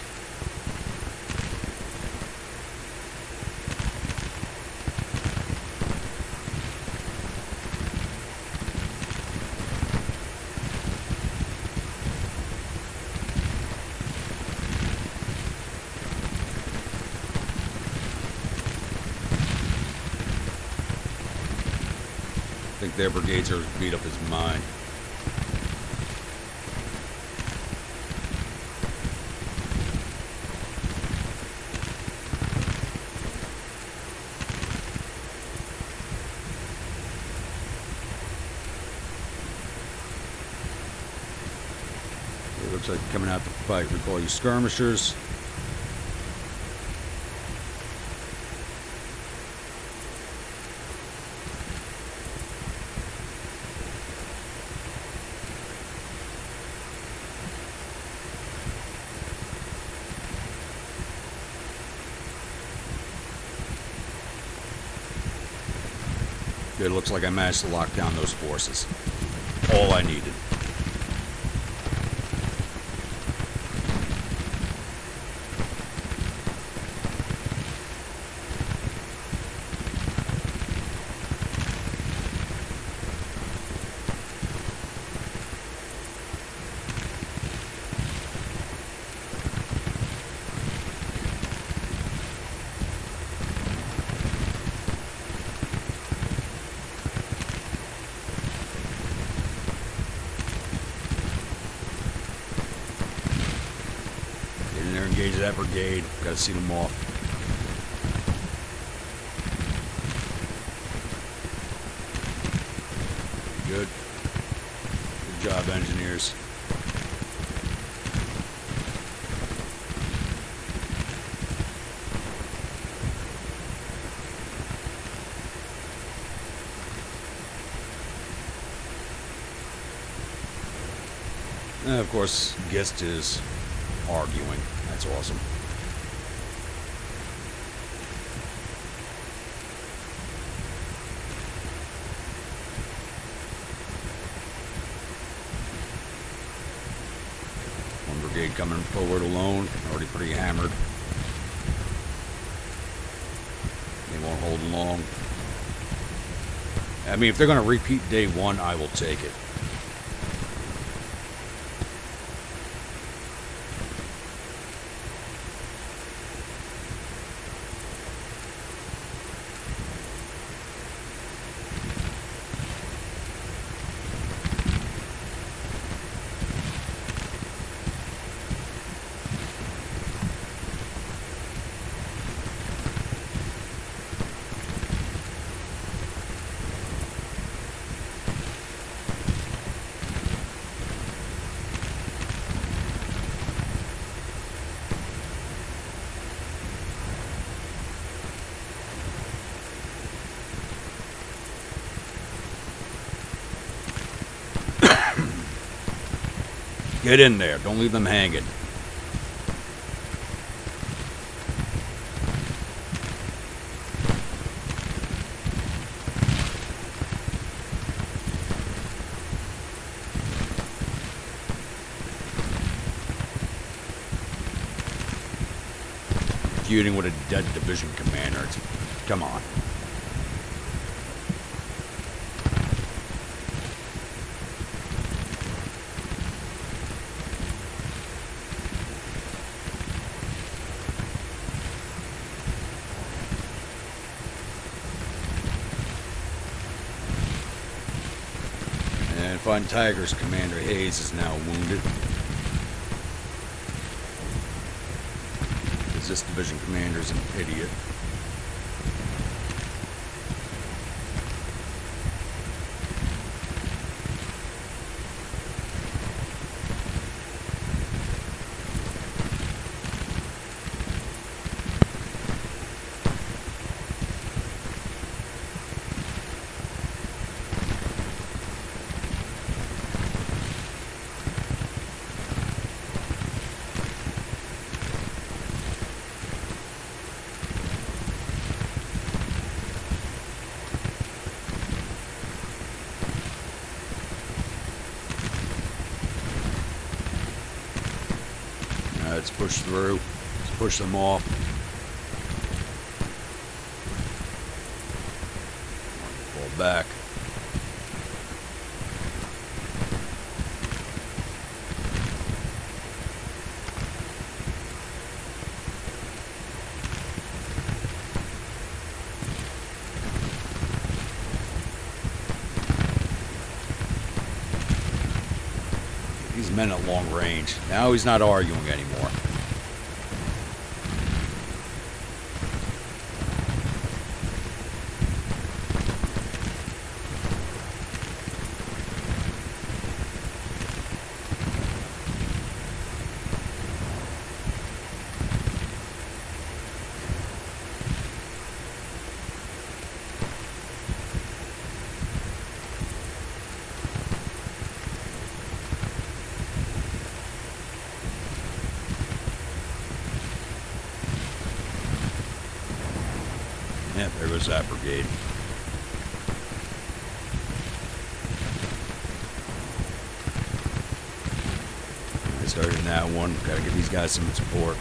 I think their brigades are as beat up as mine. It looks like coming out to fight. We call you skirmishers. It looks like I managed to lock down those forces. All I needed. Engage that brigade. Gotta see them off. Good. Good job, engineers. And of course, Gist is arguing. That's awesome. One brigade coming forward alone, already pretty hammered. They won't hold long. I mean, if they're going to repeat day one, I will take it. Get in there. Don't leave them hanging. Feuding with a dead division commander. Come on. Fun Tigers Commander Hayes is now wounded. Because this division commander's an idiot. Let's push through. Let's push them off. Fall back. These men at long range. Now he's not arguing anymore. Yeah, there goes that brigade. I started in that one. Gotta give these guys some support.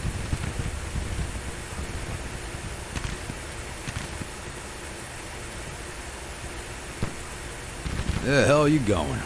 Where the hell are you going?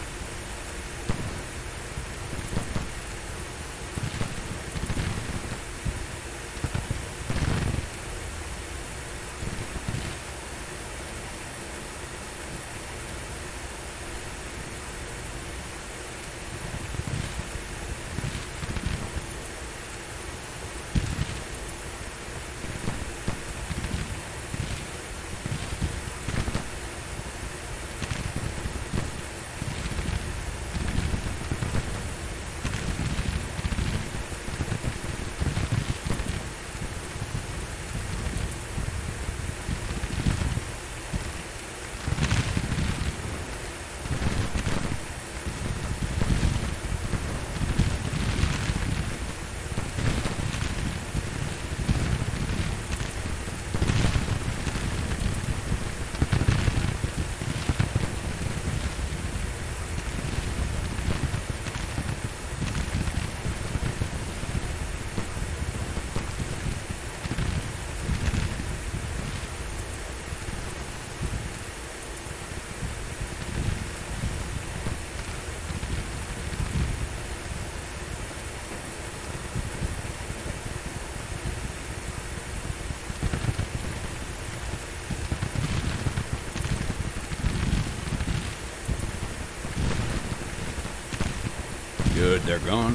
Good, they're gone.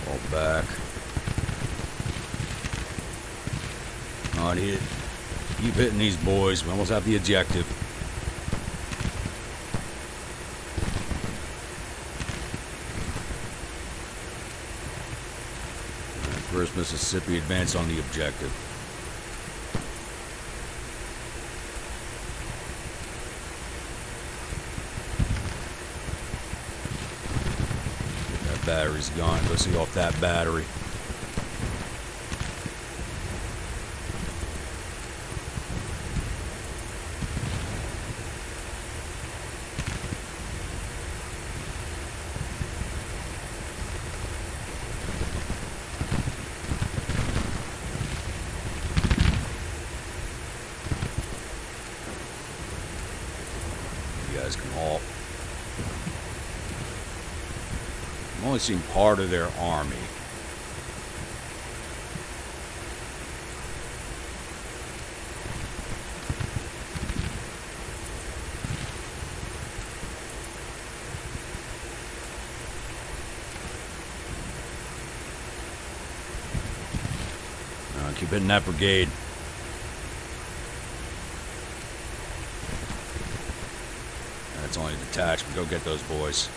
Fall back. Not hit. Keep hitting these boys. We almost have the objective. First Mississippi advance on the objective. Battery's gone. Go see off that battery. You guys can halt. I've only seen part of their army. Keep hitting that brigade. That's only a detachment. Go get those boys.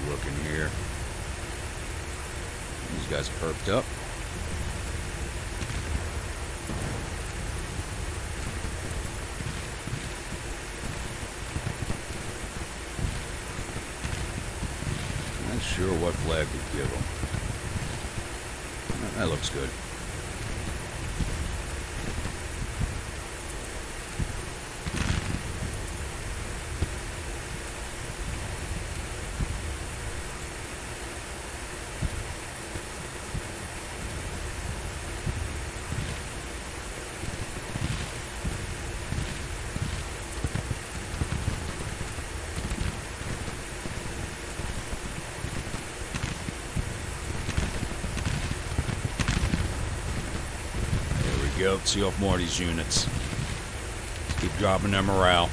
Looking here. guys perked up. Not sure what flag to give them. That looks good. Let's see off more of these units. Let's keep dropping their morale.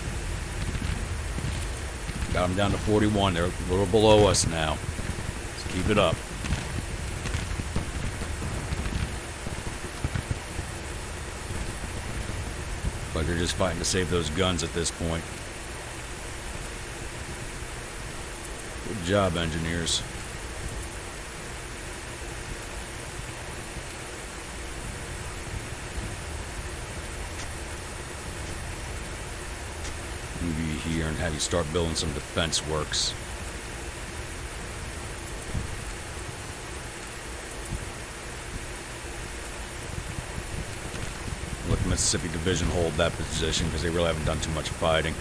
Got them down to 41. They're a little below us now. Let's keep it up. Looks like they're just fighting to save those guns at this point. Good job, engineers. Here and have you start building some defense works. Let the Mississippi Division hold that position because they really haven't done too much fighting.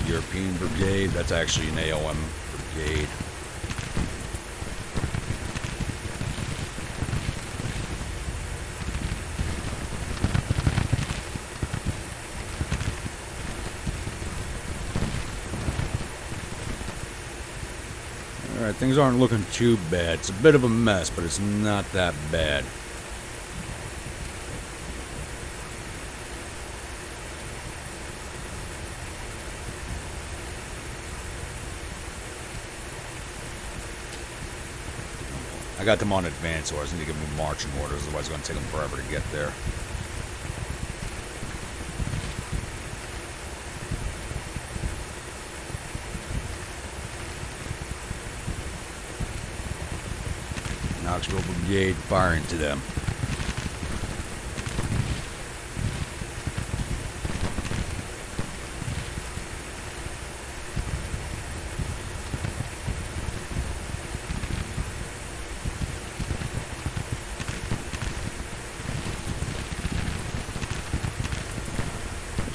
European Brigade, that's actually an A.O.M. brigade. Alright, things aren't looking too bad. It's a bit of a mess, but it's not that bad. I got them on advance orders. I need to give them marching orders, otherwise it's going to take them forever to get there. Knoxville Brigade firing to them.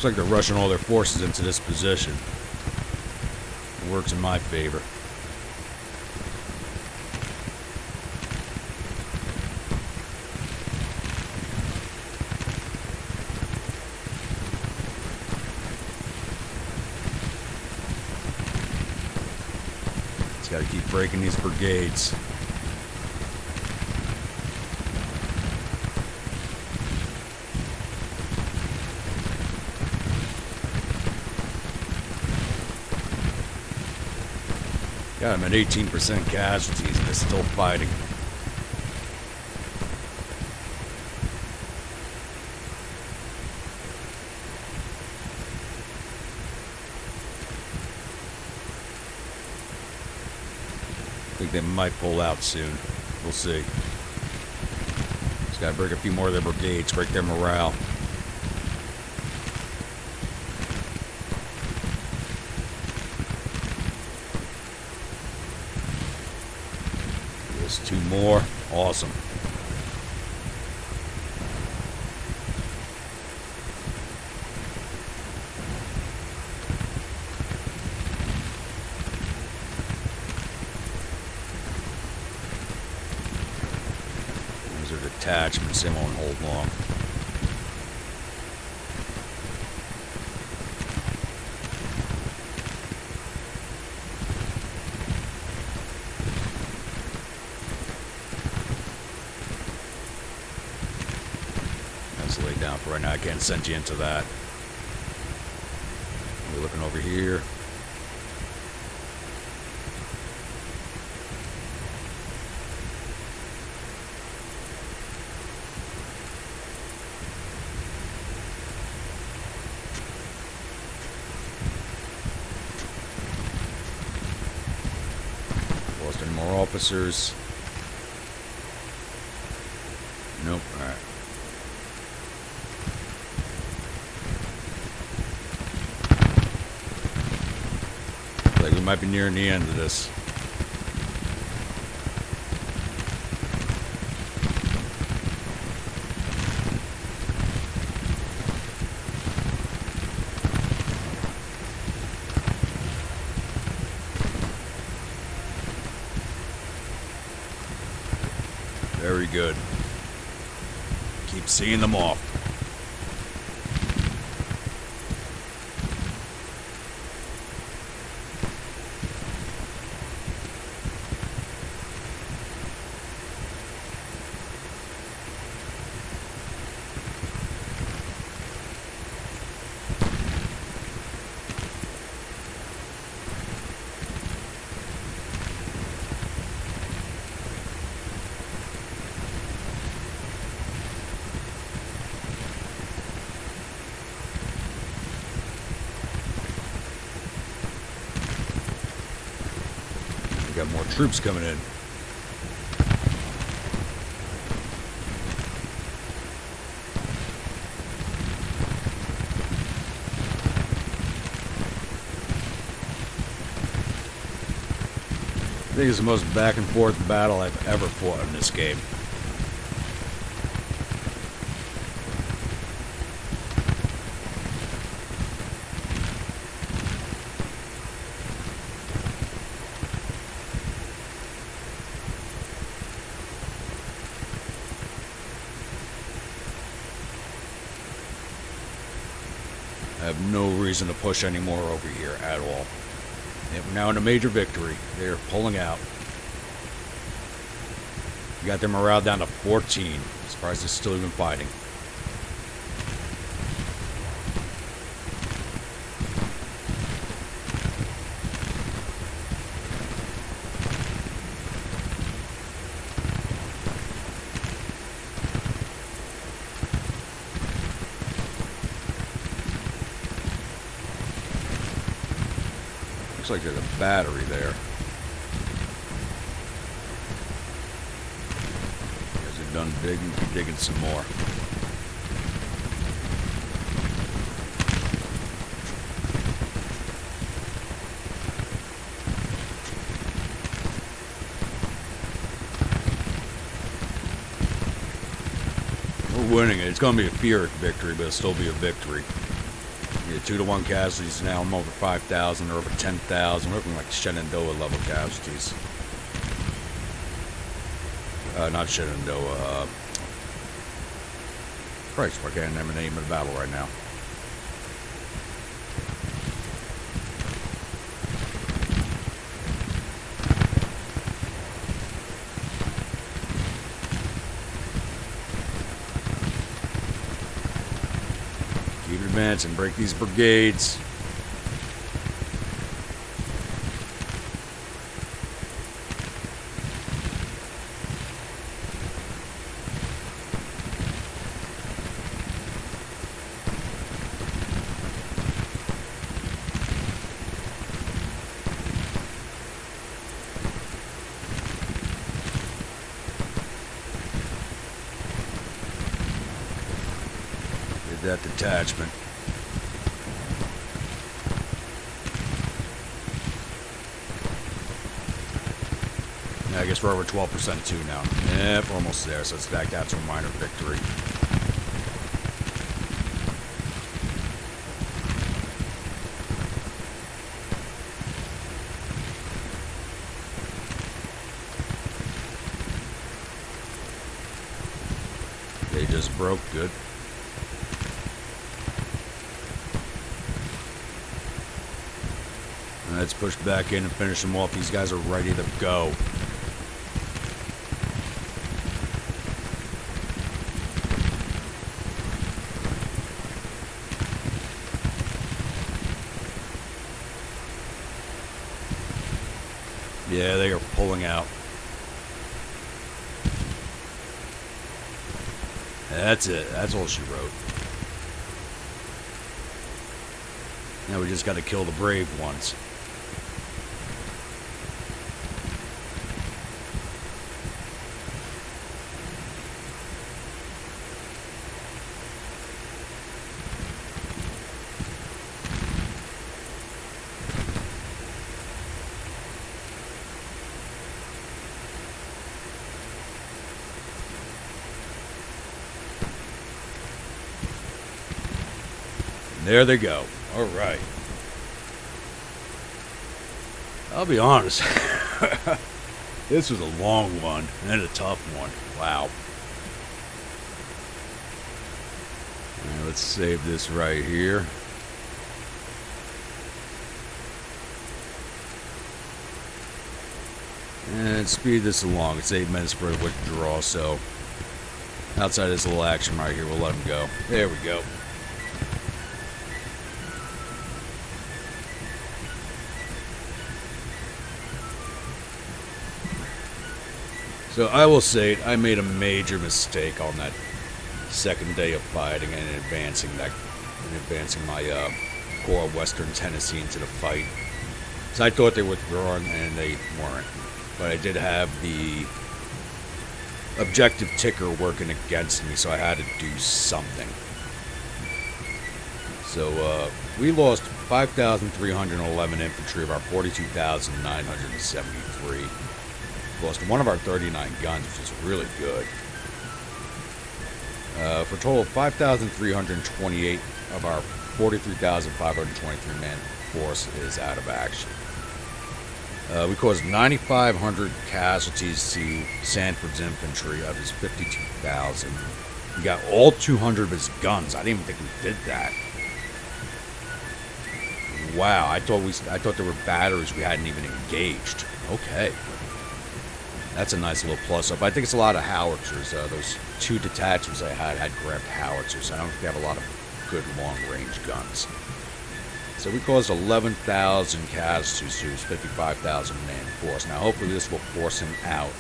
Looks like they're rushing all their forces into this position. It works in my favor. Just gotta keep breaking these brigades. Yeah, I'm at 18% casualties and they're still fighting. I think they might pull out soon. We'll see. Just gotta break a few more of their brigades, break their morale. Two more. Awesome. Those are detachments. They won't hold long. Lay down for right now. I can't send you into that. We're looking over here. Any more officers? Nope. Alright. Like we might be nearing the end of this. Very good. Keep seeing them off. Got more troops coming in. I think it's the most back and forth battle I've ever fought in this game. I have no reason to push any more over here at all. We're now in a major victory. They're pulling out. We got their morale down to 14. Surprised they're still even fighting. Looks like there's a battery there. Guys are done digging, keep digging some more. We're winning it. It's going to be a Pyrrhic victory, but it'll still be a victory. 2-to-1 casualties now. I'm over 5,000. They're over 10,000. We're looking like Shenandoah level casualties. Not Shenandoah. Christ, I can't remember the name of the battle right now. Keep advancing. Break these brigades. That detachment. Yeah, I guess we're over 12% too now. Yep, we're almost there, so it's back down to a minor victory. They just broke. Good. Let's push back in and finish them off. These guys are ready to go. Yeah, they are pulling out. That's it. That's all she wrote. Now we just got to kill the brave ones. There they go. All right. I'll be honest. This was a long one and a tough one. Wow. Right, let's save this right here. And speed this along. It's 8 minutes for a withdrawal, so outside this little action right here, we'll let him go. There we go. So I will say I made a major mistake on that second day of fighting and advancing my Corps of Western Tennessee into the fight. So I thought they were withdrawing and they weren't. But I did have the objective ticker working against me, so I had to do something. So we lost 5,311 infantry of our 42,973. Lost one of our 39 guns, which is really good. For a total of 5,328 of our 43,523 man force is out of action. We caused 9,500 casualties to Sanford's infantry of his 52,000. We got all 200 of his guns. I didn't even think we did that. Wow, I thought there were batteries we hadn't even engaged. Okay. That's a nice little plus-up. I think it's a lot of howitzers. Those two detachments I had grabbed howitzers. I don't think they have a lot of good long-range guns. So we caused 11,000 casualties to his 55,000 man force. Now, hopefully this will force him out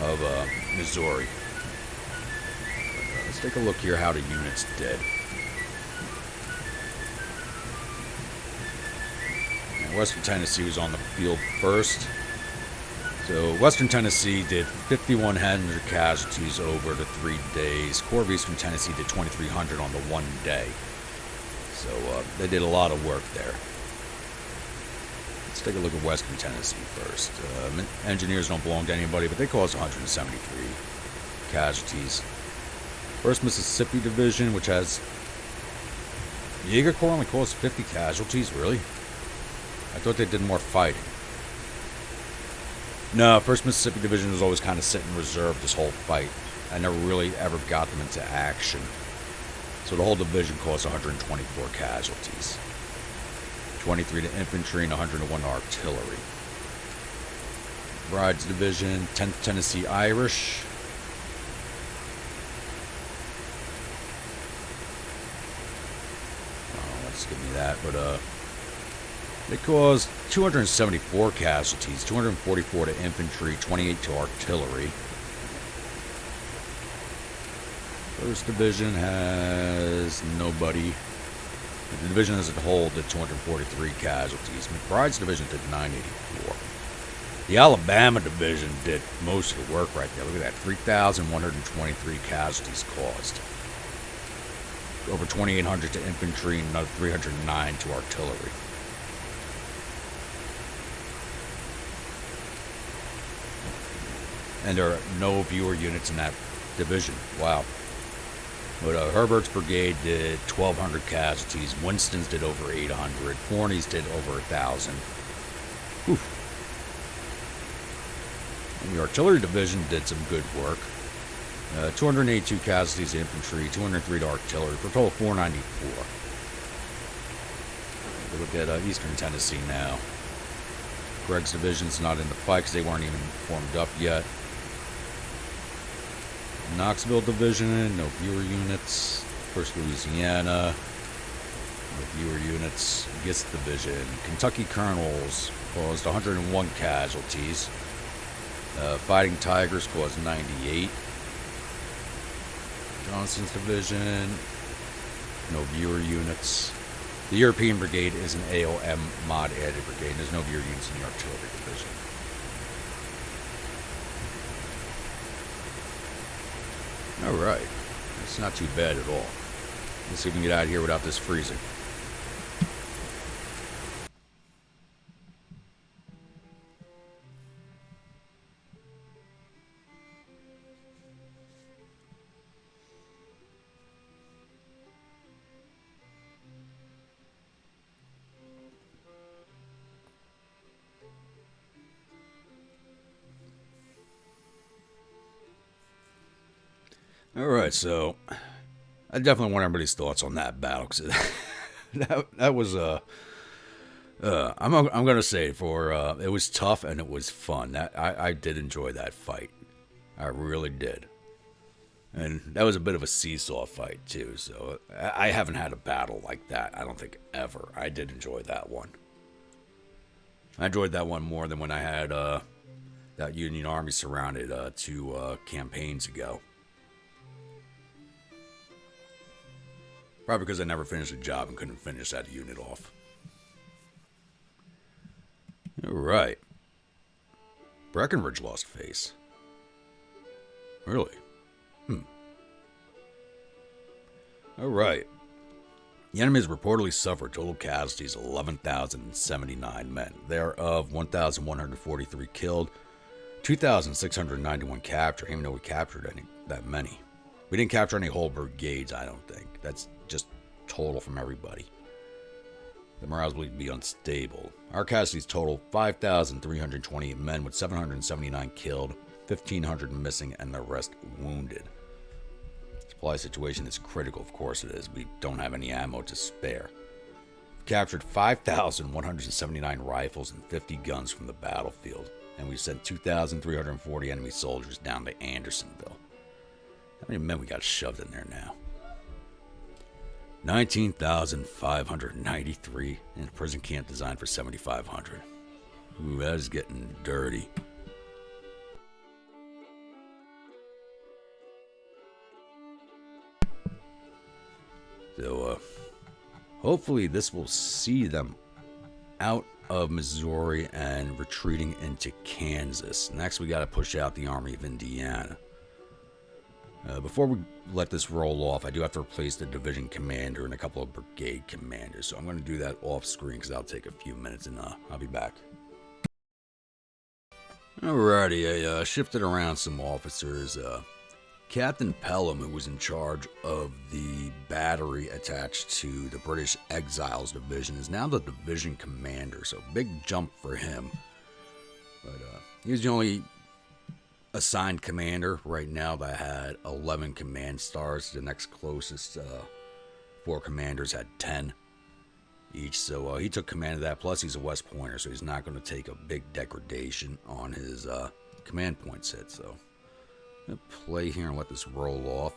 of Missouri. Let's take a look here how the units did. Now, Western Tennessee was on the field first. So Western Tennessee did 5,100 casualties over the 3 days. Corps of Eastern Tennessee did 2,300 on the 1 day. So they did a lot of work there. Let's take a look at Western Tennessee first. Engineers don't belong to anybody, but they caused 173 casualties. 1st Mississippi Division, which has Jaeger Corps, only caused 50 casualties. Really? I thought they did more fighting. No, 1st Mississippi Division was always kind of sitting in reserve this whole fight. I never really ever got them into action. So the whole division caused 124 casualties. 23 to infantry and 101 to artillery. Bride's Division, 10th Tennessee Irish. Oh, let's give me that, but they caused 274 casualties, 244 to infantry, 28 to artillery. 1st Division has nobody. The division as a whole did 243 casualties. McBride's Division did 984. The Alabama Division did most of the work right there. Look at that, 3,123 casualties caused. Over 2,800 to infantry and another 309 to artillery. And there are no viewer units in that division. Wow. But Herbert's brigade did 1,200 casualties. Winston's did over 800. Forney's did over 1,000. Whew. And the artillery division did some good work. 282 casualties to infantry, 203 to artillery, for a total of 494. We'll look at Eastern Tennessee now. Greg's division's not in the fight because they weren't even formed up yet. Knoxville Division, no viewer units. 1st Louisiana, no viewer units. Gist Division, Kentucky Colonels caused 101 casualties. Fighting Tigers caused 98. Johnson's Division, no viewer units. The European Brigade is an A.O.M. mod added brigade. There's no viewer units in the Artillery Division. Alright, it's not too bad at all. Let's see if we can get out of here without this freezing. Alright, so I definitely want everybody's thoughts on that battle, because that was I'm gonna say for it was tough and it was fun. That I did enjoy that fight. I really did. And that was a bit of a seesaw fight too. So I haven't had a battle like that, I don't think, ever. I did enjoy that one. I enjoyed that one more than when I had that Union Army surrounded 2 campaigns ago. Probably because I never finished a job and couldn't finish that unit off. Alright. Breckenridge lost face. Really? Alright. The enemy has reportedly suffered total casualties of 11,079 men. Thereof, 1,143 killed, 2,691 captured. I didn't even know we captured that many. We didn't capture any whole brigades, I don't think. That's just total from everybody. The morale is believed to be unstable. Our casualties total 5,328 men with 779 killed, 1,500 missing, and the rest wounded. Supply situation is critical, of course it is. We don't have any ammo to spare. We've captured 5,179 rifles and 50 guns from the battlefield, and we sent 2,340 enemy soldiers down to Andersonville. How many men we got shoved in there now? 19,593 in a prison camp designed for 7,500. Ooh, that is getting dirty. So, hopefully this will see them out of Missouri and retreating into Kansas. Next, we got to push out the Army of Indiana. Before we let this roll off, I do have to replace the division commander and a couple of brigade commanders. So I'm going to do that off screen because that'll take a few minutes, and I'll be back. Alrighty, I shifted around some officers. Captain Pelham, who was in charge of the battery attached to the British Exiles Division, is now the division commander, so big jump for him. But he was the only assigned commander right now that had 11 command stars. The next closest 4 commanders had 10 each, so he took command of that. Plus he's a West Pointer, so he's not going to take a big degradation on his command points hit. So I'm going to play here and let this roll off.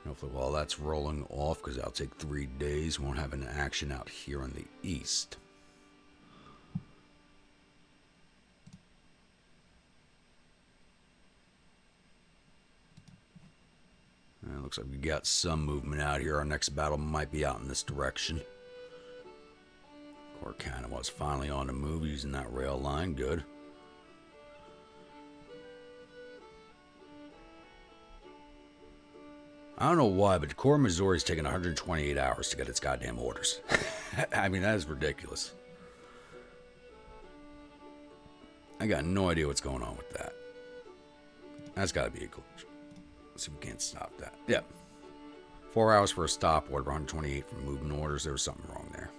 Hopefully while that's rolling off, because that'll take 3 days, we won't have an action out here in the east. Looks like we got some movement out here. Our next battle might be out in this direction. Corcana was finally on the move using that rail line. Good. I don't know why, but the Corps of Missouri is taking 128 hours to get its goddamn orders. I mean, that is ridiculous. I got no idea what's going on with that. That's got to be a glitch. Let's see if we can't stop that. Yeah. 4 hours for a stop order, 128 for movement orders. There was something wrong there.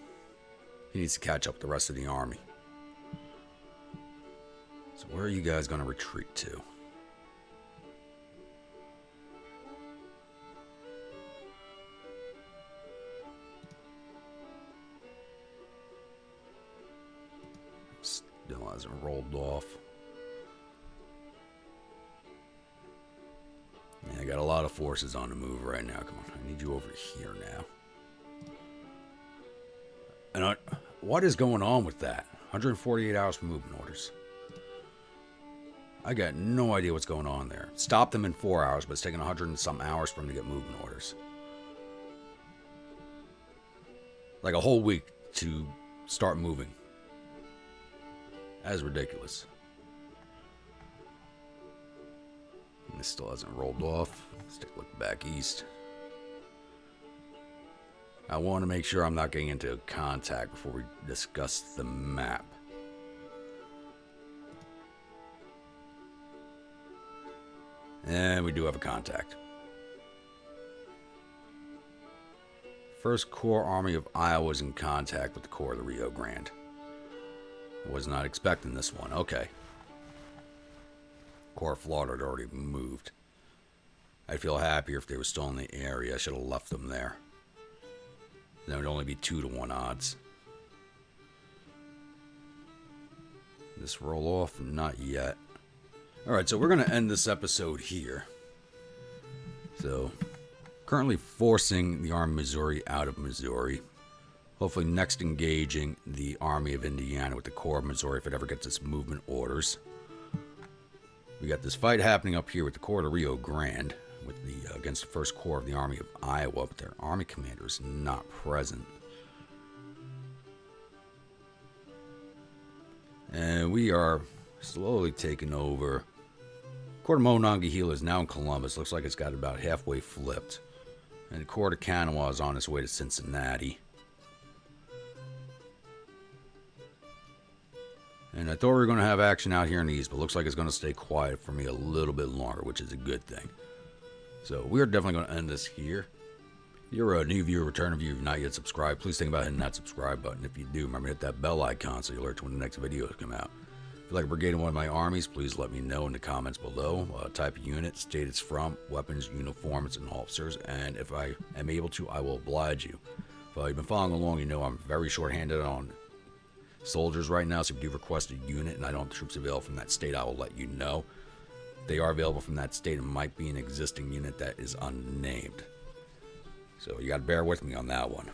He needs to catch up with the rest of the army. So where are you guys going to retreat to? Still hasn't rolled off. Yeah, I got a lot of forces on the move right now. Come on, I need you over here now. And what is going on with that? 148 hours for movement orders. I got no idea what's going on there. Stopped them in 4 hours, but it's taking 100 and some hours for them to get movement orders. Like a whole week to start moving. That is ridiculous. And this still hasn't rolled off. Let's take a look back east. I want to make sure I'm not getting into contact before we discuss the map. And we do have a contact. 1st Corps Army of Iowa is in contact with the Corps of the Rio Grande. Was not expecting this one. Okay. Corps of Florida had already moved. I'd feel happier if they were still in the area. I should have left them there. Then it would only be 2-1 odds. This roll off? Not yet. Alright, so we're going to end this episode here. So, currently forcing the Army of Missouri out of Missouri. Hopefully next engaging the Army of Indiana with the Corps of Missouri if it ever gets its movement orders. We got this fight happening up here with the Corps of Rio Grande with the against the 1st Corps of the Army of Iowa, but their Army commander is not present. And we are slowly taking over. Corps of Monongahela is now in Columbus. Looks like it's got about halfway flipped. And the Corps of Kanawha is on its way to Cincinnati. And I thought we were going to have action out here in the east, but looks like it's going to stay quiet for me a little bit longer, which is a good thing. So we are definitely going to end this here. If you're a new viewer, return viewer, you've not yet subscribed, please think about hitting that subscribe button. If you do, remember to hit that bell icon so you'll alert when the next videos come out. If you'd like a brigade in one of my armies, please let me know in the comments below. Type of unit, state it's from, weapons, uniforms, and officers. And if I am able to, I will oblige you. If you've been following along, you know I'm very short-handed on soldiers right now, so if you do request a unit and I don't have troops available from that state, I will let you know. If they are available from that state, it might be an existing unit that is unnamed. So you got to bear with me on that one.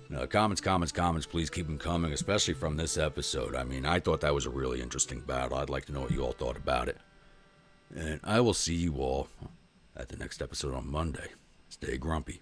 Now, comments, please keep them coming, especially from this episode. I mean, I thought that was a really interesting battle. I'd like to know what you all thought about it. And I will see you all at the next episode on Monday. Stay grumpy.